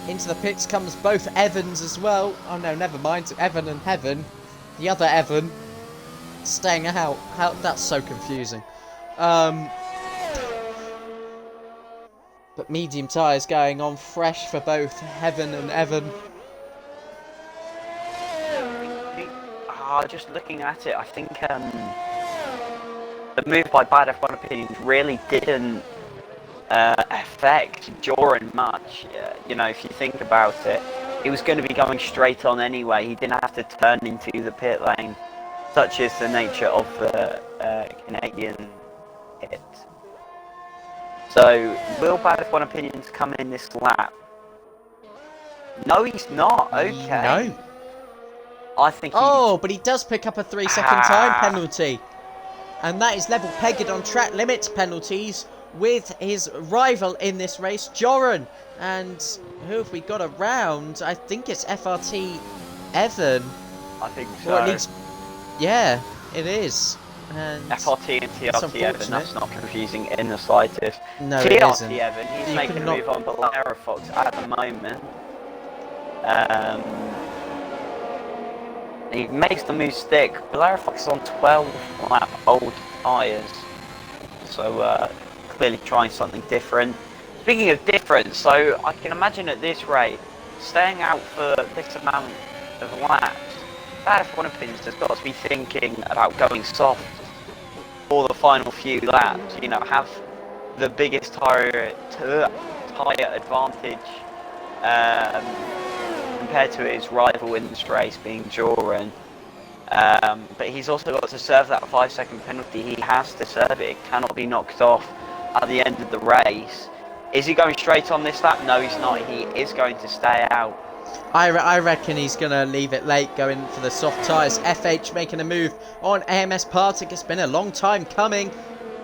S1: Into the pits comes both Evans as well. Oh no, never mind, Evan and Heaven. The other Evan staying out. How, that's so confusing. But medium tyres going on fresh for both Heaven and Evan.
S2: Just looking at it, I think the move by Bad F1 Opinion really didn't affect Joran much. You know, if you think about it, he was going to be going straight on anyway. He didn't have to turn into the pit lane. Such is the nature of the Canadian pit. So, will Bad F1 Opinions come in this lap? No, he's not. Okay.
S1: No.
S2: I think he...
S1: Oh, but he does pick up a 3-second time penalty. And that is level pegged on track limits penalties with his rival in this race, Joran. And who have we got around? I think it's FRT Evan.
S2: I think so.
S1: Or at least, yeah, it is. And
S2: FRT and TRT Evan, that's not confusing in the slightest.
S1: no, it isn't.
S2: TRT Evan, he's making a move on Belarofox at the moment. He makes the move stick. Belarofox is on 12 lap old tyres. So clearly trying something different. Speaking of different, so I can imagine at this rate, staying out for this amount of laps, Bad F1 Opinions has got to be thinking about going soft for the final few laps. You know, have the biggest tyre advantage compared to his rival in this race, being Joran. But he's also got to serve that 5-second penalty. He has to serve it. It cannot be knocked off at the end of the race. Is he going straight on this lap? No, he's not. He is going to stay out.
S1: I reckon he's going to leave it late, going for the soft tyres. FH making a move on AMS Partick. It's been a long time coming.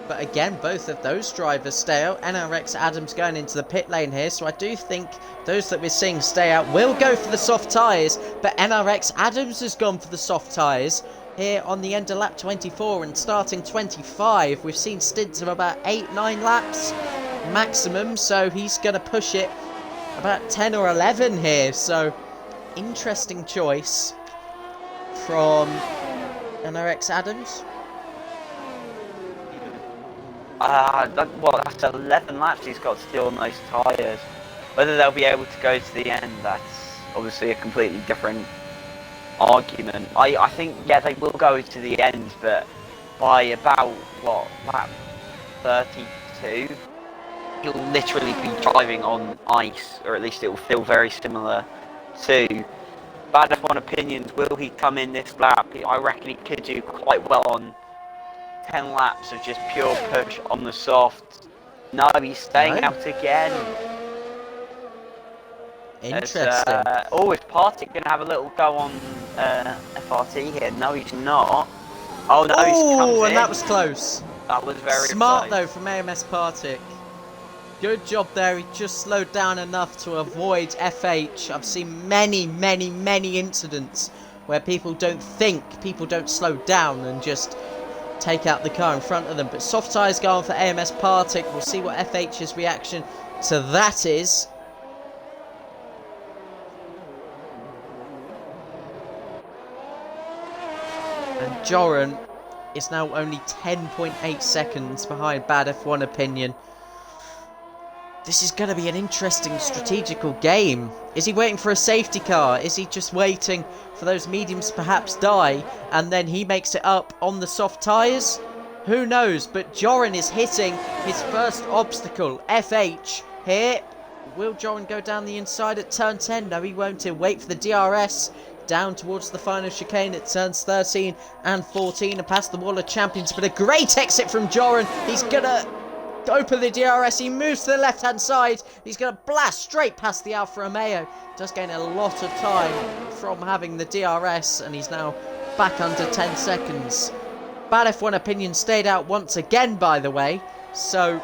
S1: But again, both of those drivers stay out. NRX Adams going into the pit lane here. So I do think those that we're seeing stay out will go for the soft tyres. But NRX Adams has gone for the soft tyres here on the end of lap 24 and starting 25. We've seen stints of about 8-9 laps maximum. So he's going to push it about 10 or 11 here. So interesting choice from NRX Adams.
S2: Well, that's 11 laps he's got still on those tyres. Whether they'll be able to go to the end, that's obviously a completely different argument. I think, yeah, they will go to the end, but by about, what, lap 32, he'll literally be driving on ice, or at least it will feel very similar to Bad F1 Opinions. Will he come in this lap? I reckon he could do quite well on 10 laps of just pure push on the soft. No, he's staying out again.
S1: Interesting.
S2: Is Partick going to have a little go on FRT here? No, he's not. Oh, no, he's come in.
S1: And that was close.
S2: That was very
S1: smart,
S2: close.
S1: though, from AMS Partick. Good job there. He just slowed down enough to avoid FH. I've seen many, many, many incidents where people don't slow down and just take out the car in front of them. But soft tyres going for AMS Partick. We'll see what FH's reaction to that is. And Joran is now only 10.8 seconds behind Bad F1 Opinion. This is going to be an interesting strategical game. Is he waiting for a safety car? Is he just waiting for those mediums to perhaps die and then he makes it up on the soft tyres? Who knows? But Joran is hitting his first obstacle. FH here. Will Joran go down the inside at turn 10? No, he won't. He'll wait for the DRS down towards the final chicane at turns 13 and 14 and past the wall of champions. But a great exit from Joran. He's going to open the DRS, he moves to the left hand side, he's going to blast straight past the Alfa Romeo, does gain a lot of time from having the DRS and he's now back under 10 seconds. Bad F1 Opinion stayed out once again, by the way, so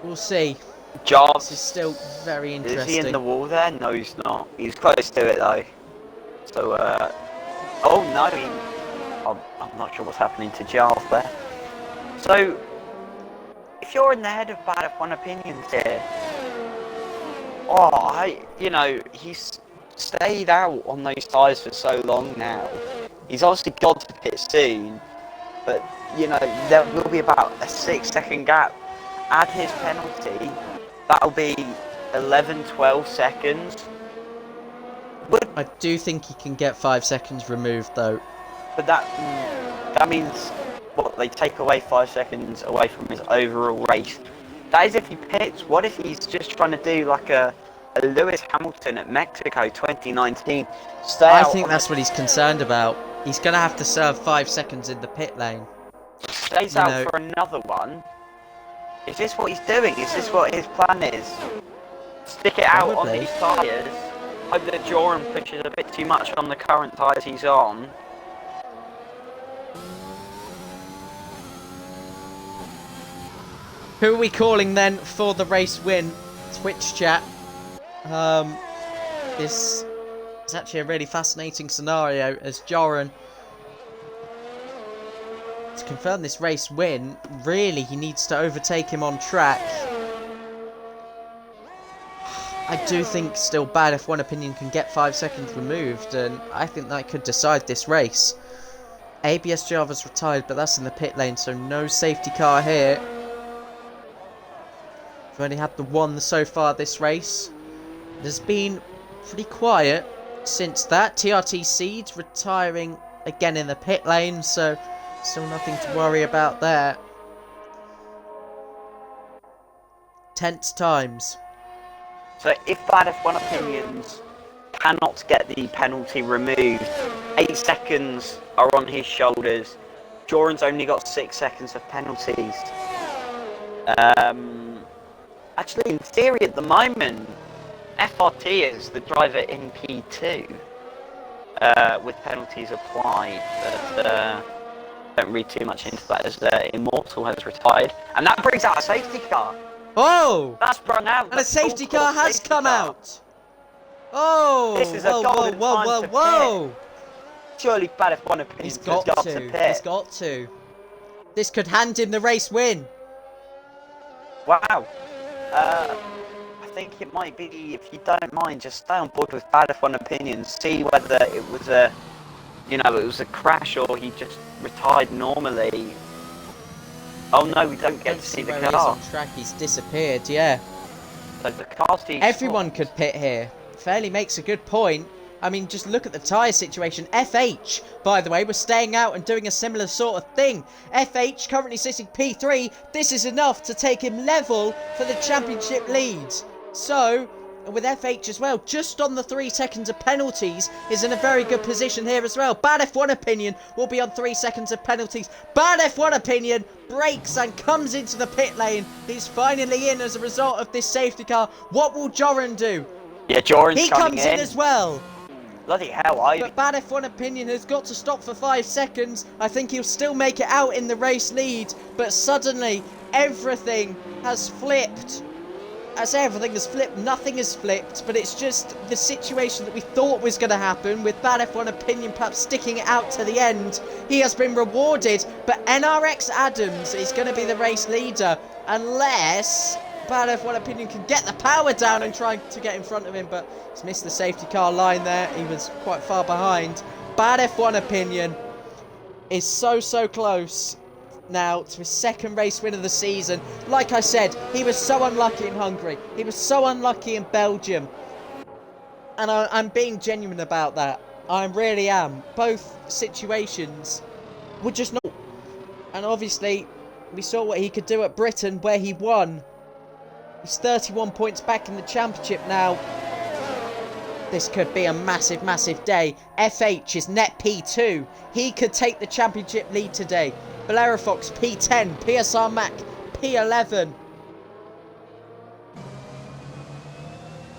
S1: we'll see.
S2: Jobs
S1: is still very interesting.
S2: Is he in the wall there? No, he's not. He's close to it though. So, oh no, I'm not sure what's happening to Giles there. So, if you're in the head of Bad F1 Opinions here, he's stayed out on those tyres for so long now. He's obviously got to pit soon, but, there will be about a 6-second gap. Add his penalty, that'll be 11-12 seconds.
S1: I do think he can get 5 seconds removed, though.
S2: But that means... What, they take away 5 seconds away from his overall race. That is if he pits. What if he's just trying to do like a Lewis Hamilton at Mexico 2019?
S1: I think that's what he's concerned about. He's going to have to serve 5 seconds in the pit lane.
S2: Stays out for another one. Is this what he's doing? Is this what his plan is? Stick it out on
S1: Probably.
S2: these tyres. Hope that Joran pushes a bit too much on the current tyres he's on.
S1: Who are we calling then for the race win? Twitch chat. This is actually a really fascinating scenario as Joran, to confirm this race win, really he needs to overtake him on track. I do think still Bad F1 Opinion can get 5 seconds removed, and I think that could decide this race. ABS Java's retired, but that's in the pit lane, so no safety car here. We've only had the one so far this race. It has been pretty quiet since that. TRT Seeds retiring again in the pit lane, so still nothing to worry about there. Tense times.
S2: So if Bad F1 Opinions cannot get the penalty removed, 8 seconds are on his shoulders. Joran's only got 6 seconds of penalties. Actually, in theory at the moment, FRT is the driver in P2 with penalties applied, but don't read too much into that as Immortal has retired. And that brings out a safety car.
S1: Oh!
S2: That's sprung out.
S1: And a safety car has come out! Oh!
S2: This is a
S1: whoa,
S2: golden
S1: whoa,
S2: time
S1: whoa,
S2: to
S1: whoa!
S2: pit. Surely Bad F1 Opinions
S1: He's
S2: has
S1: got
S2: got
S1: to.
S2: to pit.
S1: He's got to. This could hand him the race win.
S2: Wow. I think it might be, if you don't mind, just stay on board with Bad F1 Opinions. See whether it was a, it was a crash or he just retired normally. Oh no, we don't get to see the
S1: where he is
S2: car.
S1: on track. He's disappeared. Yeah.
S2: So the car's deep.
S1: Everyone could pit here. Fairly makes a good point. I mean, just look at the tyre situation. FH, by the way, was staying out and doing a similar sort of thing. FH currently sitting P3. This is enough to take him level for the championship lead. So, with FH as well, just on the 3 seconds of penalties, is in a very good position here as well. Bad F1 Opinion will be on 3 seconds of penalties. Bad F1 Opinion breaks and comes into the pit lane. He's finally in as a result of this safety car. What will Joran do?
S2: Yeah, Joran's
S1: He
S2: coming
S1: comes in as well.
S2: Bloody hell,
S1: But Bad F1 Opinion has got to stop for 5 seconds. I think he'll still make it out in the race lead. But suddenly, everything has flipped. As everything has flipped, nothing has flipped. But it's just the situation that we thought was going to happen, with Bad F1 Opinion perhaps sticking it out to the end. He has been rewarded. But NRX Adams is going to be the race leader. Unless Bad F1 Opinion can get the power down and try to get in front of him, but he's missed the safety car line there. He was quite far behind. Bad F1 Opinion is so close now to his second race win of the season. Like I said, he was so unlucky in Hungary. He was so unlucky in Belgium. And I'm being genuine about that. I really am. Both situations were just not. And obviously, we saw what he could do at Britain, where he won. He's 31 points back in the championship now. This could be a massive day. FH is net P2. He could take the championship lead today. Bolero Fox P10. PSR Mac P11.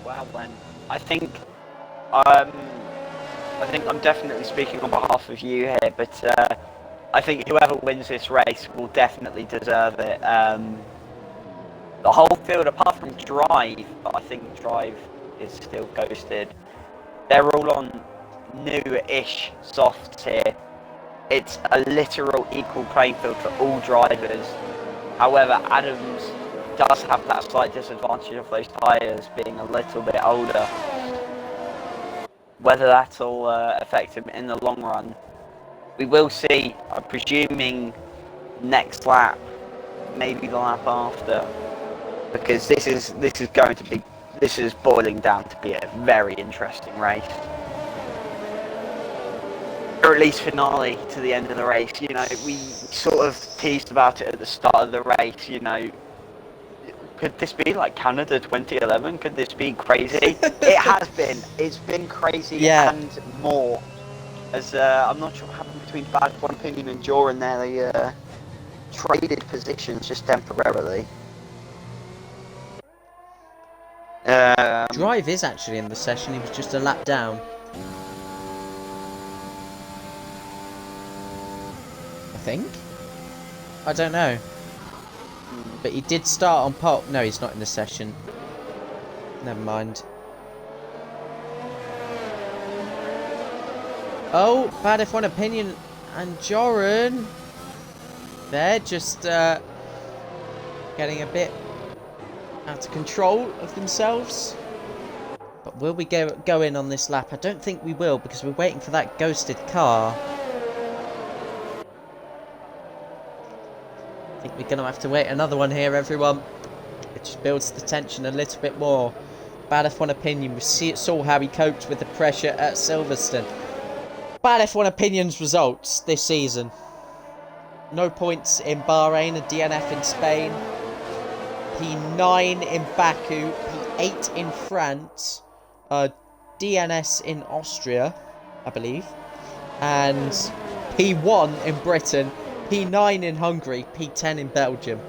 S2: Well then, I think I'm definitely speaking on behalf of you here, but I think whoever wins this race will definitely deserve it. The whole field, apart from Drive, but I think Drive is still ghosted. They're all on new-ish softs here. It's a literal equal playing field for all drivers. However, Adams does have that slight disadvantage of those tyres being a little bit older. Whether that'll affect him in the long run, we will see. I'm presuming next lap, maybe the lap after. Because this is boiling down to be a very interesting race, or at least finale to the end of the race. We sort of teased about it at the start of the race. Could this be like Canada 2011? Could this be crazy? It has been. It's been crazy and more. As I'm not sure what happened between Bad F1 Opinion and Joran there. They traded positions just temporarily.
S1: Drive is actually in the session, he was just a lap down. I think? I don't know. But he did start on pole. No, he's not in the session. Never mind. Oh, bad F1 opinion. And Joran. They're just getting a bit out of control of themselves. But will we go in on this lap? I don't think we will, because we're waiting for that ghosted car. I think we're going to have to wait another one here, everyone. It just builds the tension a little bit more. Bad F1 opinion. We saw how he coped with the pressure at Silverstone. Bad F1 opinion's results this season. No points in Bahrain, a DNF in Spain. P9 in Baku, P8 in France, DNS in Austria, I believe, and P1 in Britain, P9 in Hungary, P10 in Belgium.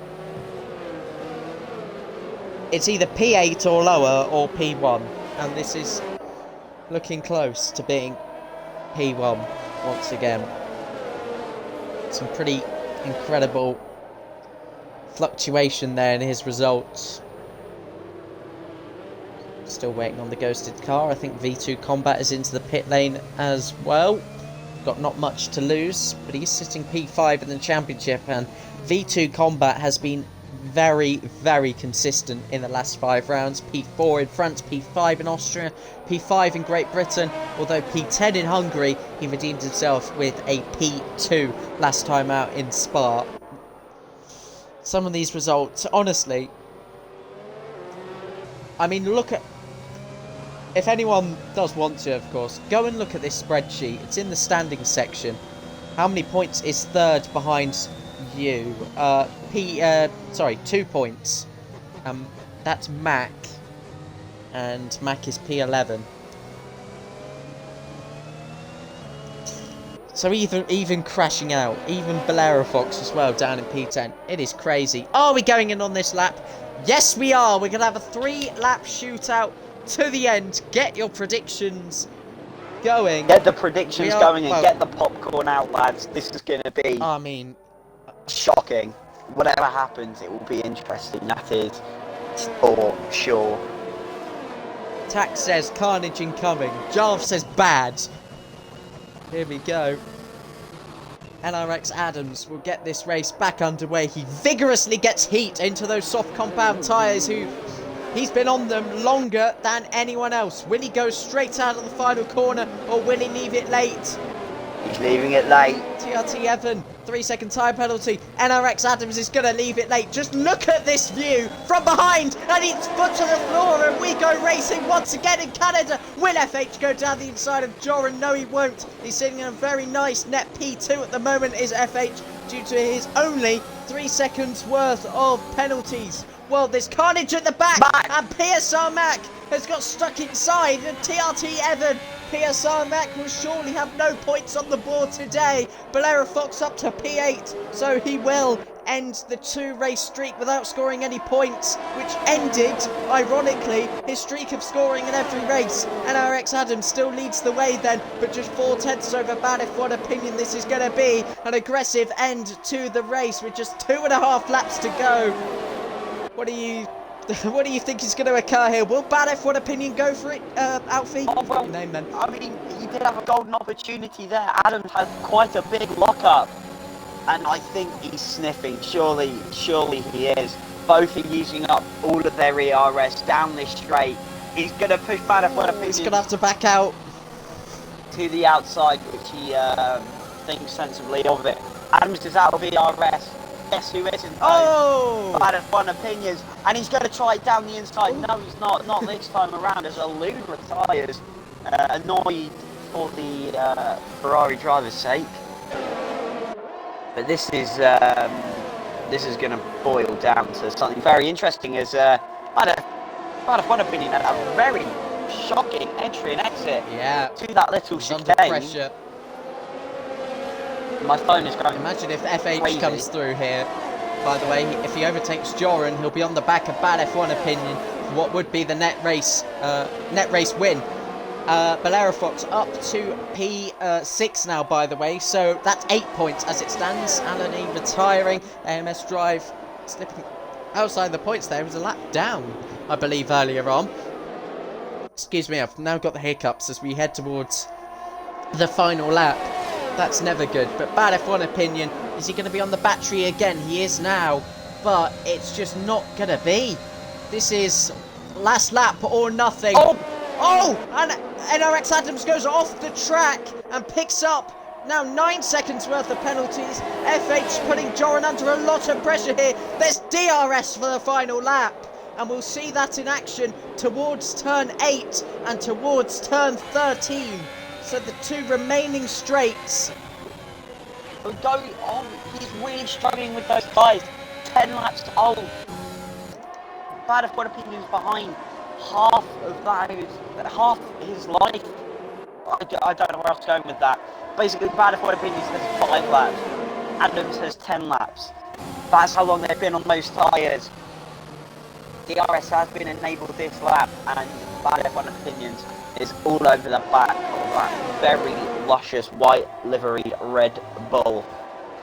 S1: It's either P8 or lower or P1, and this is looking close to being P1 once again. Some pretty incredible fluctuation there in his results. Still waiting on the ghosted car. I think V2 Combat is into the pit lane as well. Got not much to lose, but he's sitting P5 in the championship, and V2 Combat has been very, very consistent in the last 5 rounds. P4 in France, P5 in Austria, P5 in Great Britain, although P10 in Hungary, he redeemed himself with a P2 last time out in Spa. Some of these results, honestly, I mean, look at, if anyone does want to, of course, go and look at this spreadsheet. It's in the standings section. How many points is third behind you? 2 points. That's Mac, and Mac is P11. So even crashing out, even Bellerofox as well down in P10. It is crazy. Are we going in on this lap? Yes, we are. We're going to have a 3-lap shootout to the end. Get your predictions going.
S2: Get the predictions going and get the popcorn out, lads. This is going to be,
S1: I mean,
S2: shocking. Whatever happens, it will be interesting. That is for sure.
S1: Tax says carnage incoming. Jarv says bad. Here we go. NRX Adams will get this race back underway. He vigorously gets heat into those soft compound tyres. He's been on them longer than anyone else. Will he go straight out of the final corner, or will he leave it late?
S2: He's leaving it late.
S1: TRT Evan, 3-second time penalty. NRX Adams is going to leave it late. Just look at this view from behind, and it's foot to the floor, and we go racing once again in Canada. Will FH go down the inside of Joran? No, he won't. He's sitting in a very nice net P2 at the moment, is FH, due to his only 3 seconds worth of penalties. Well, there's carnage at the back, and PSR Mac has got stuck inside, and TRT Evan, PSR Mac will surely have no points on the board today. Bellerofox up to P8, so he will end the 2-race streak without scoring any points, which ended, ironically, his streak of scoring in every race. NRX Adams still leads the way then, but just 4/10 over Bad F1 opinion. This is going to be an aggressive end to the race with just 2.5 laps to go. What do you think is going to occur here? Will Bad F1 opinion go for it, Alfie?
S2: Oh, well,
S1: name then.
S2: I mean, he did have a golden opportunity there. Adams has quite a big lock-up, and I think he's sniffing. Surely he is. Both are using up all of their ERS down this straight. He's going to push Bad F1 opinion.
S1: He's going to have to back out
S2: to the outside, which he thinks sensibly of it. Adams is out of ERS. Guess who isn't?
S1: Oh!
S2: Bad F1 opinions, and he's going to try it down the inside. No, he's not. Not this time around. As Alun retires, annoyed for the Ferrari driver's sake. But this is going to boil down to something very interesting. As Bad F1 opinion had a very shocking entry and exit.
S1: Yeah.
S2: To that little chicane.
S1: Under pressure.
S2: My phone is going.
S1: Imagine if FH
S2: crazy.
S1: comes through here. By the way, if he overtakes Joran, he'll be on the back of Bad F1 opinion. what would be the net race win. Bellerophon up to P6 now, by the way, so that's 8 points as it stands. Alani retiring, AMS Drive slipping outside the points there. It was a lap down, I believe, earlier on. Excuse me, I've now got the hiccups as we head towards the final lap. That's never good, but bad F1 opinion. Is he going to be on the battery again? He is now, but it's just not going to be. This is last lap or nothing. Oh, and NRX Adams goes off the track and picks up now 9 seconds worth of penalties. FH putting Joran under a lot of pressure here. There's DRS for the final lap, and we'll see that in action towards turn 8 and towards turn 13. So the 2 remaining straights.
S2: He's really struggling with those tyres. 10 laps old. Bad F1 opinions behind half his life. I don't know where else to go with that. Basically, bad F1 opinions has 5 laps. Adams has 10 laps. That's how long they've been on those tyres. DRS has been enabled this lap, and bad F1 opinions is all over the back of that very luscious white livery Red Bull.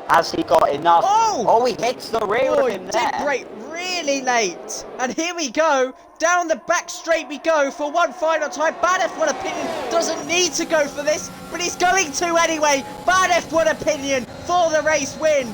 S2: Has he got enough? Oh, he hits the rear of him there.
S1: Did brake really late. And here we go. Down the back straight we go for one final time. Bad F1 opinion doesn't need to go for this, but he's going to anyway. Bad F1 opinion for the race win.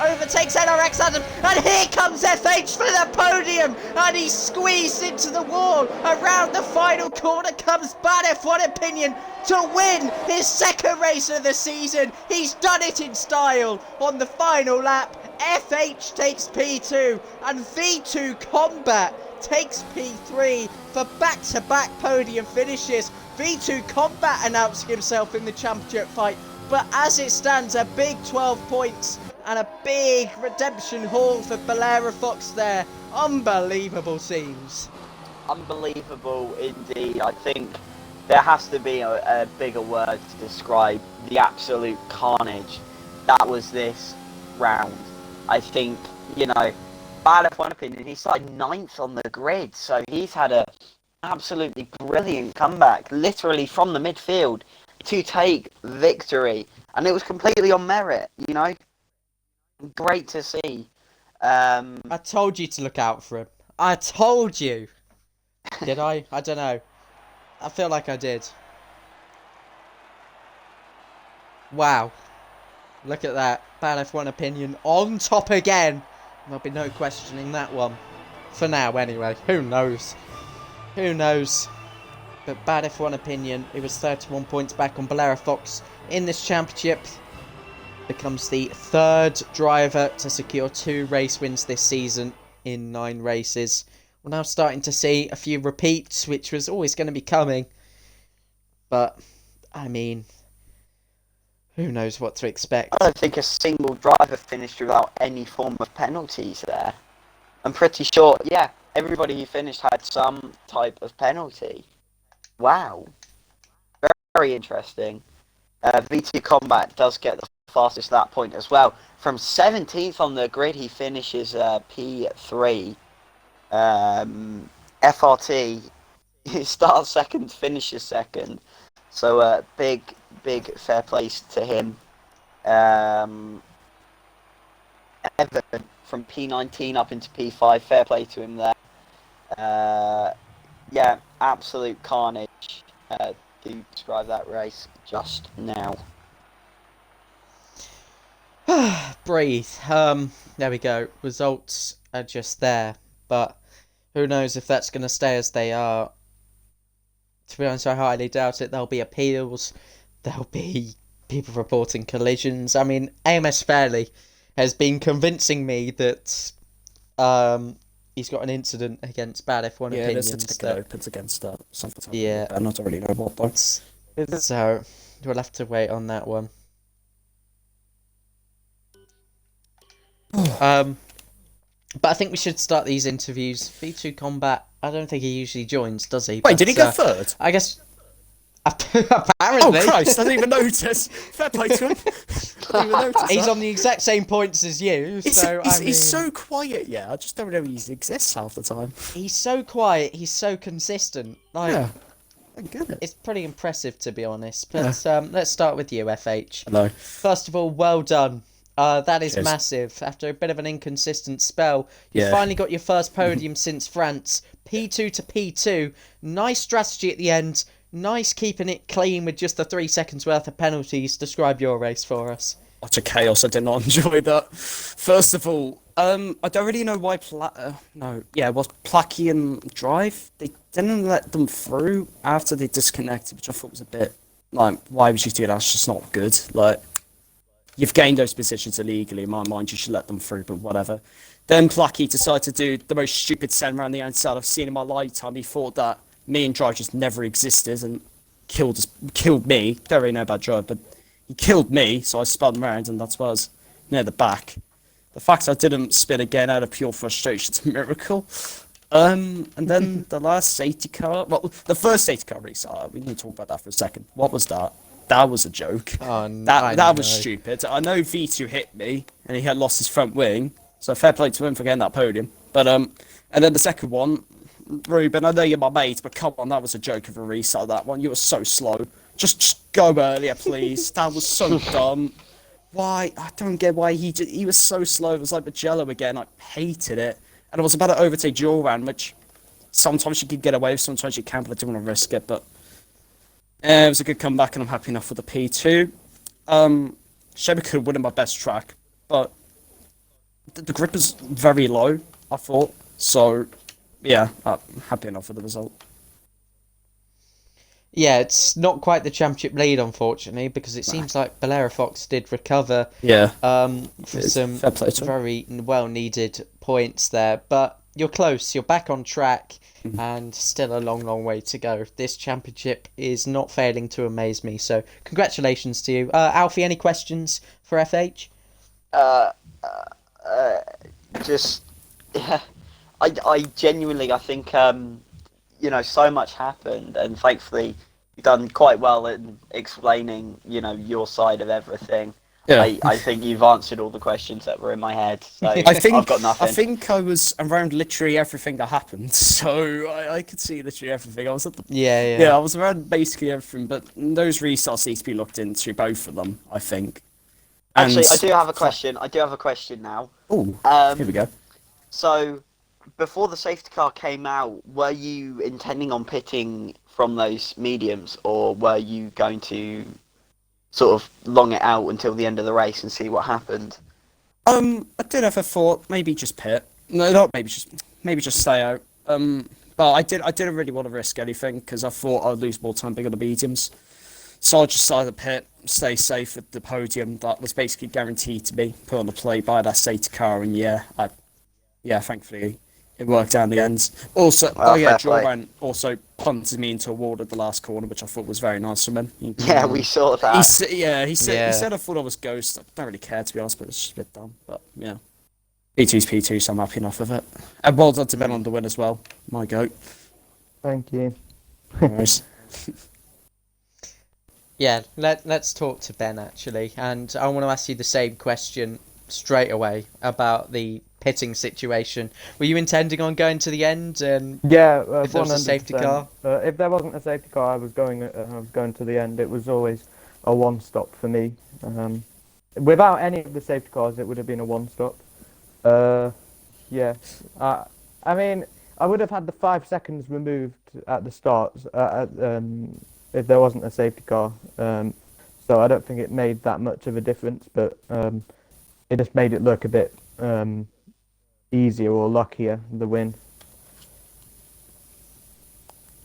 S1: Overtakes NRX Adams, and here comes FH for the podium, and he's squeezed into the wall. Around the final corner comes Bad F1 opinion to win his 2nd race of the season. He's done it in style. On the final lap, FH takes P2 and V2 Combat takes P3 for back-to-back podium finishes. V2 Combat announcing himself in the championship fight, but as it stands, a big 12 points and a big redemption haul for Bellerophon there. Unbelievable scenes.
S2: Unbelievable indeed. I think there has to be a bigger word to describe the absolute carnage that was this round. I think, bad F1 opinion, he started 9th on the grid, so he's had a absolutely brilliant comeback, literally from the midfield to take victory, and it was completely on merit, Great to see.
S1: I told you to look out for him. I told you. Did I? I don't know. I feel like I did. Wow. Look at that. Bad F1 opinion on top again. There'll be no questioning that one. For now, anyway. Who knows? Who knows? But Bad F1 opinion, it was 31 points back on Bellerophon in this championship. Becomes the 3rd driver to secure 2 race wins this season in 9 races. We're now starting to see a few repeats, which was always going to be coming. But, I mean, who knows what to expect.
S2: I don't think a single driver finished without any form of penalties there. I'm pretty sure, everybody who finished had some type of penalty. Wow. Very, very interesting. V2 Combat does get the fastest lap point as well. From 17th on the grid, he finishes P3. FRT, he starts 2nd, finishes 2nd. So big fair play to him. Evan from P19 up into P5, fair play to him there. Absolute carnage to describe that race just now.
S1: Breathe. There we go. Results are just there, but who knows if that's going to stay as they are. To be honest, I highly doubt it. There'll be appeals. There'll be people reporting collisions. I mean, AMS Fairley has been convincing me that he's got an incident against Bad F1 opinions.
S3: Yeah, there's a ticket opens against something.
S1: Yeah.
S3: And I don't really know what, though.
S1: So, we'll have to wait on that one. But I think we should start these interviews. V2 Combat, I don't think he usually joins, does he?
S3: Wait, did he go 3rd?
S1: I guess... Apparently.
S3: Oh Christ! I didn't even notice. Fair play to him. Didn't even notice
S1: He's
S3: that.
S1: on the exact same points as you, so
S3: He's so quiet. Yeah, I just don't know he exists half the time.
S1: he's so quiet, he's so consistent. Like,
S3: Yeah, I get it.
S1: it's pretty impressive to be honest. But let's start with you, FH.
S3: Hello.
S1: First of all, well done. That is
S3: Cheers.
S1: massive. After a bit of an inconsistent spell, you
S3: Yeah.
S1: finally got your first podium since France. P2 to P2. Nice strategy at the end. Nice keeping it clean with just the 3 seconds worth of penalties. Describe your race for us.
S3: Utter chaos. I did not enjoy that. First of all, I don't really know why it was Placky and Drive. They didn't let them through after they disconnected, which I thought was a bit like, why would you do that? It's just not good. Like, you've gained those positions illegally. In my mind, you should let them through, but whatever. Then Placky decided to do the most stupid send around the outside I've seen in my lifetime. He thought that me and Drive just never existed and killed me. Don't really know about Drive, but he killed me, so I spun around, and that's why I was near the back. The fact I didn't spin again out of pure frustration is a miracle. And then the last safety car, well, the first safety car restart, we need to talk about that for a second. What was that? That was a joke.
S1: Oh,
S3: That was stupid. I know V2 hit me, and he had lost his front wing, so fair play to him for getting that podium. But and then the second one, Ruben, I know you're my mate, but come on, that was a joke of a restart. That one, you were so slow. Just go earlier, please. That was so dumb. Why? I don't get why he was so slow. It was like Magello again. I hated it, and I was about to overtake Joran, which sometimes you can get away with, sometimes you can't, but I didn't want to risk it. But it was a good comeback, and I'm happy enough with the P2. Sheba could have won in my best track, but the grip is very low, I thought. So, yeah, I'm happy enough with the result.
S1: Yeah, it's not quite the championship lead, unfortunately, because it seems like Bellerofox did recover
S3: Yeah.
S1: for some
S3: Fair play to him.
S1: very well-needed points there. But you're close, you're back on track, and still a long, long way to go. This championship is not failing to amaze me, so congratulations to you. Alfie, any questions for FH?
S2: Just, yeah, I genuinely, I think, so much happened, and thankfully you've done quite well in explaining, your side of everything.
S3: Yeah.
S2: I think you've answered all the questions that were in my head, so
S3: I've got nothing. I think I was around literally everything that happened, so I could see literally everything. I was at the
S1: Yeah.
S3: I was around basically everything, but those restarts need to be looked into, both of them, I think.
S2: Actually, I do have a question. I do have a question now.
S3: Oh, here we go.
S2: So, before the safety car came out, were you intending on pitting from those mediums, or were you going to sort of long it out until the end of the race and see what happened?
S3: I did have a thought, maybe just pit. No, not maybe just stay out. But I didn't really want to risk anything because I thought I'd lose more time being on the mediums. So I just decided to pit, stay safe at the podium. That was basically guaranteed to be put on the plate by that safety car, and thankfully it worked out in the end. Also, Joran also punted me into a wall at the last corner, which I thought was very nice from him.
S2: Yeah, we saw that.
S3: He said I thought I was ghost. I don't really care, to be honest, but it's just a bit dumb. But yeah, P2's P2, so I'm happy enough with it. And well done to Ben on the win as well. My goat.
S4: Thank you.
S3: Nice.
S1: Yeah, let's talk to Ben, actually. And I want to ask you the same question straight away about the pitting situation. Were you intending on going to the end? And
S4: Yeah,
S1: if there was a safety
S4: 100%.
S1: car?
S4: If there wasn't a safety car, I was going to the end. It was always a one-stop for me. Without any of the safety cars, it would have been a one-stop. Yeah. I mean, I would have had the 5 seconds removed at the start if there wasn't a safety car. So I don't think it made that much of a difference, but it just made it look a bit easier or luckier, the win.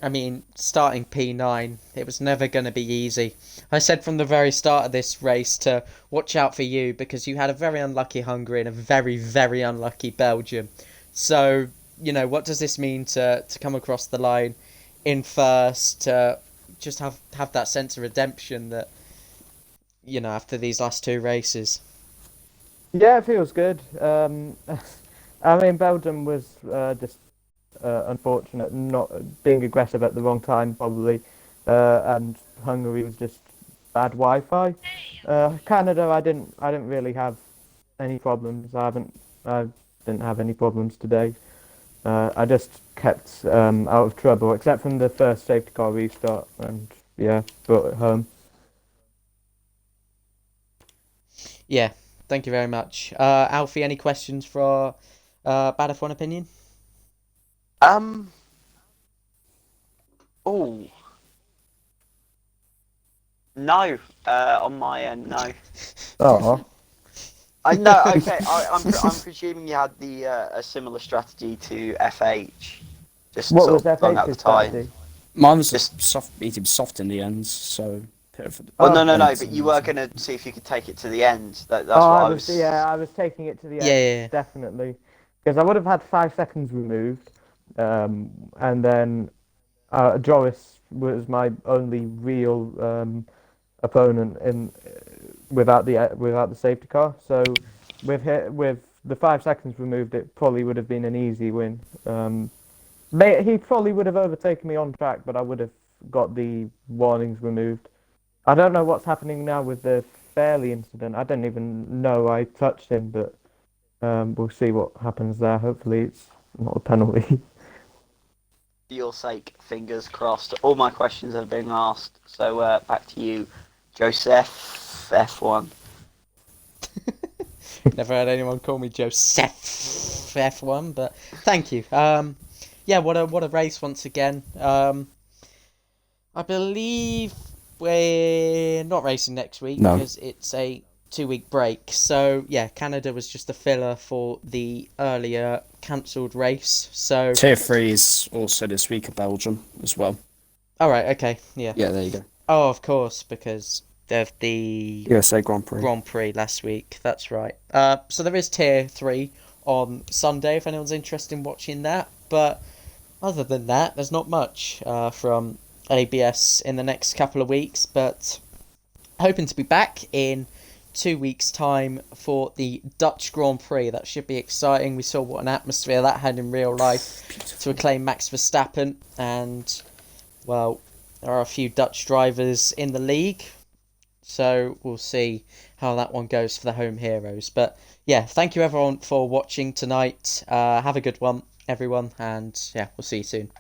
S1: I mean, starting P9, it was never going to be easy. I said from the very start of this race to watch out for you because you had a very unlucky Hungary and a very, very unlucky Belgium. So, what does this mean to come across the line in first, to just have that sense of redemption that, after these last 2 races?
S4: Yeah, it feels good. I mean, Belgium was just unfortunate, not being aggressive at the wrong time, probably. and Hungary was just bad Wi-Fi. Canada, I didn't really have any problems. I didn't have any problems today. I just kept out of trouble, except from the first safety car restart, and yeah, brought it home.
S1: Yeah, thank you very much. Alfie, any questions for Bad F1 Opinion?
S2: Um. Oh. No. On my end, no.
S4: Oh,
S2: I know. Okay. I'm presuming you had the a similar strategy to FH, just
S4: what
S2: sort
S4: was
S2: of long out the
S4: FH's
S2: time.
S4: strategy?
S3: Mine was
S2: Just-
S3: just soft, medium soft in the end, so bit of a-
S2: Well,
S4: Oh.
S2: no.
S3: It's
S2: But you were
S3: amazing.
S2: gonna see if you could take it to the end. That's
S4: Oh,
S2: what
S4: I
S2: I
S4: was,
S2: was.
S4: yeah, I was taking it to the
S1: Yeah,
S4: end,
S1: yeah, yeah.
S4: definitely, because I would have had 5 seconds removed, and then Joris was my only real opponent in without the safety car. So with the 5 seconds removed, it probably would have been an easy win. He probably would have overtaken me on track, but I would have got the warnings removed. I don't know what's happening now with the Fairley incident. I don't even know I touched him, but we'll see what happens there. Hopefully, it's not a penalty.
S2: For your sake, fingers crossed. All my questions have been asked. So back to you, Joseph F1.
S1: Never had anyone call me Joseph F1, but thank you. Yeah, what a race once again. I believe we're not racing next week
S3: No.
S1: because it's a 2 week break. So yeah, Canada was just a filler for the earlier cancelled race. So
S3: Tier 3 is also this week at Belgium as well.
S1: all right, okay, yeah.
S3: Yeah, there you go.
S1: Oh, of course, because of the
S3: USA Grand Prix.
S1: Grand Prix last week. That's right. So there is Tier 3 on Sunday if anyone's interested in watching that. But other than that, there's not much from ABS in the next couple of weeks. But hoping to be back in 2 weeks' time for the Dutch Grand Prix. That should be exciting. We saw what an atmosphere that had in real life to acclaim Max Verstappen. And, well, there are a few Dutch drivers in the league. So we'll see how that one goes for the home heroes. But yeah, thank you everyone for watching tonight. Have a good one, everyone. And yeah, we'll see you soon.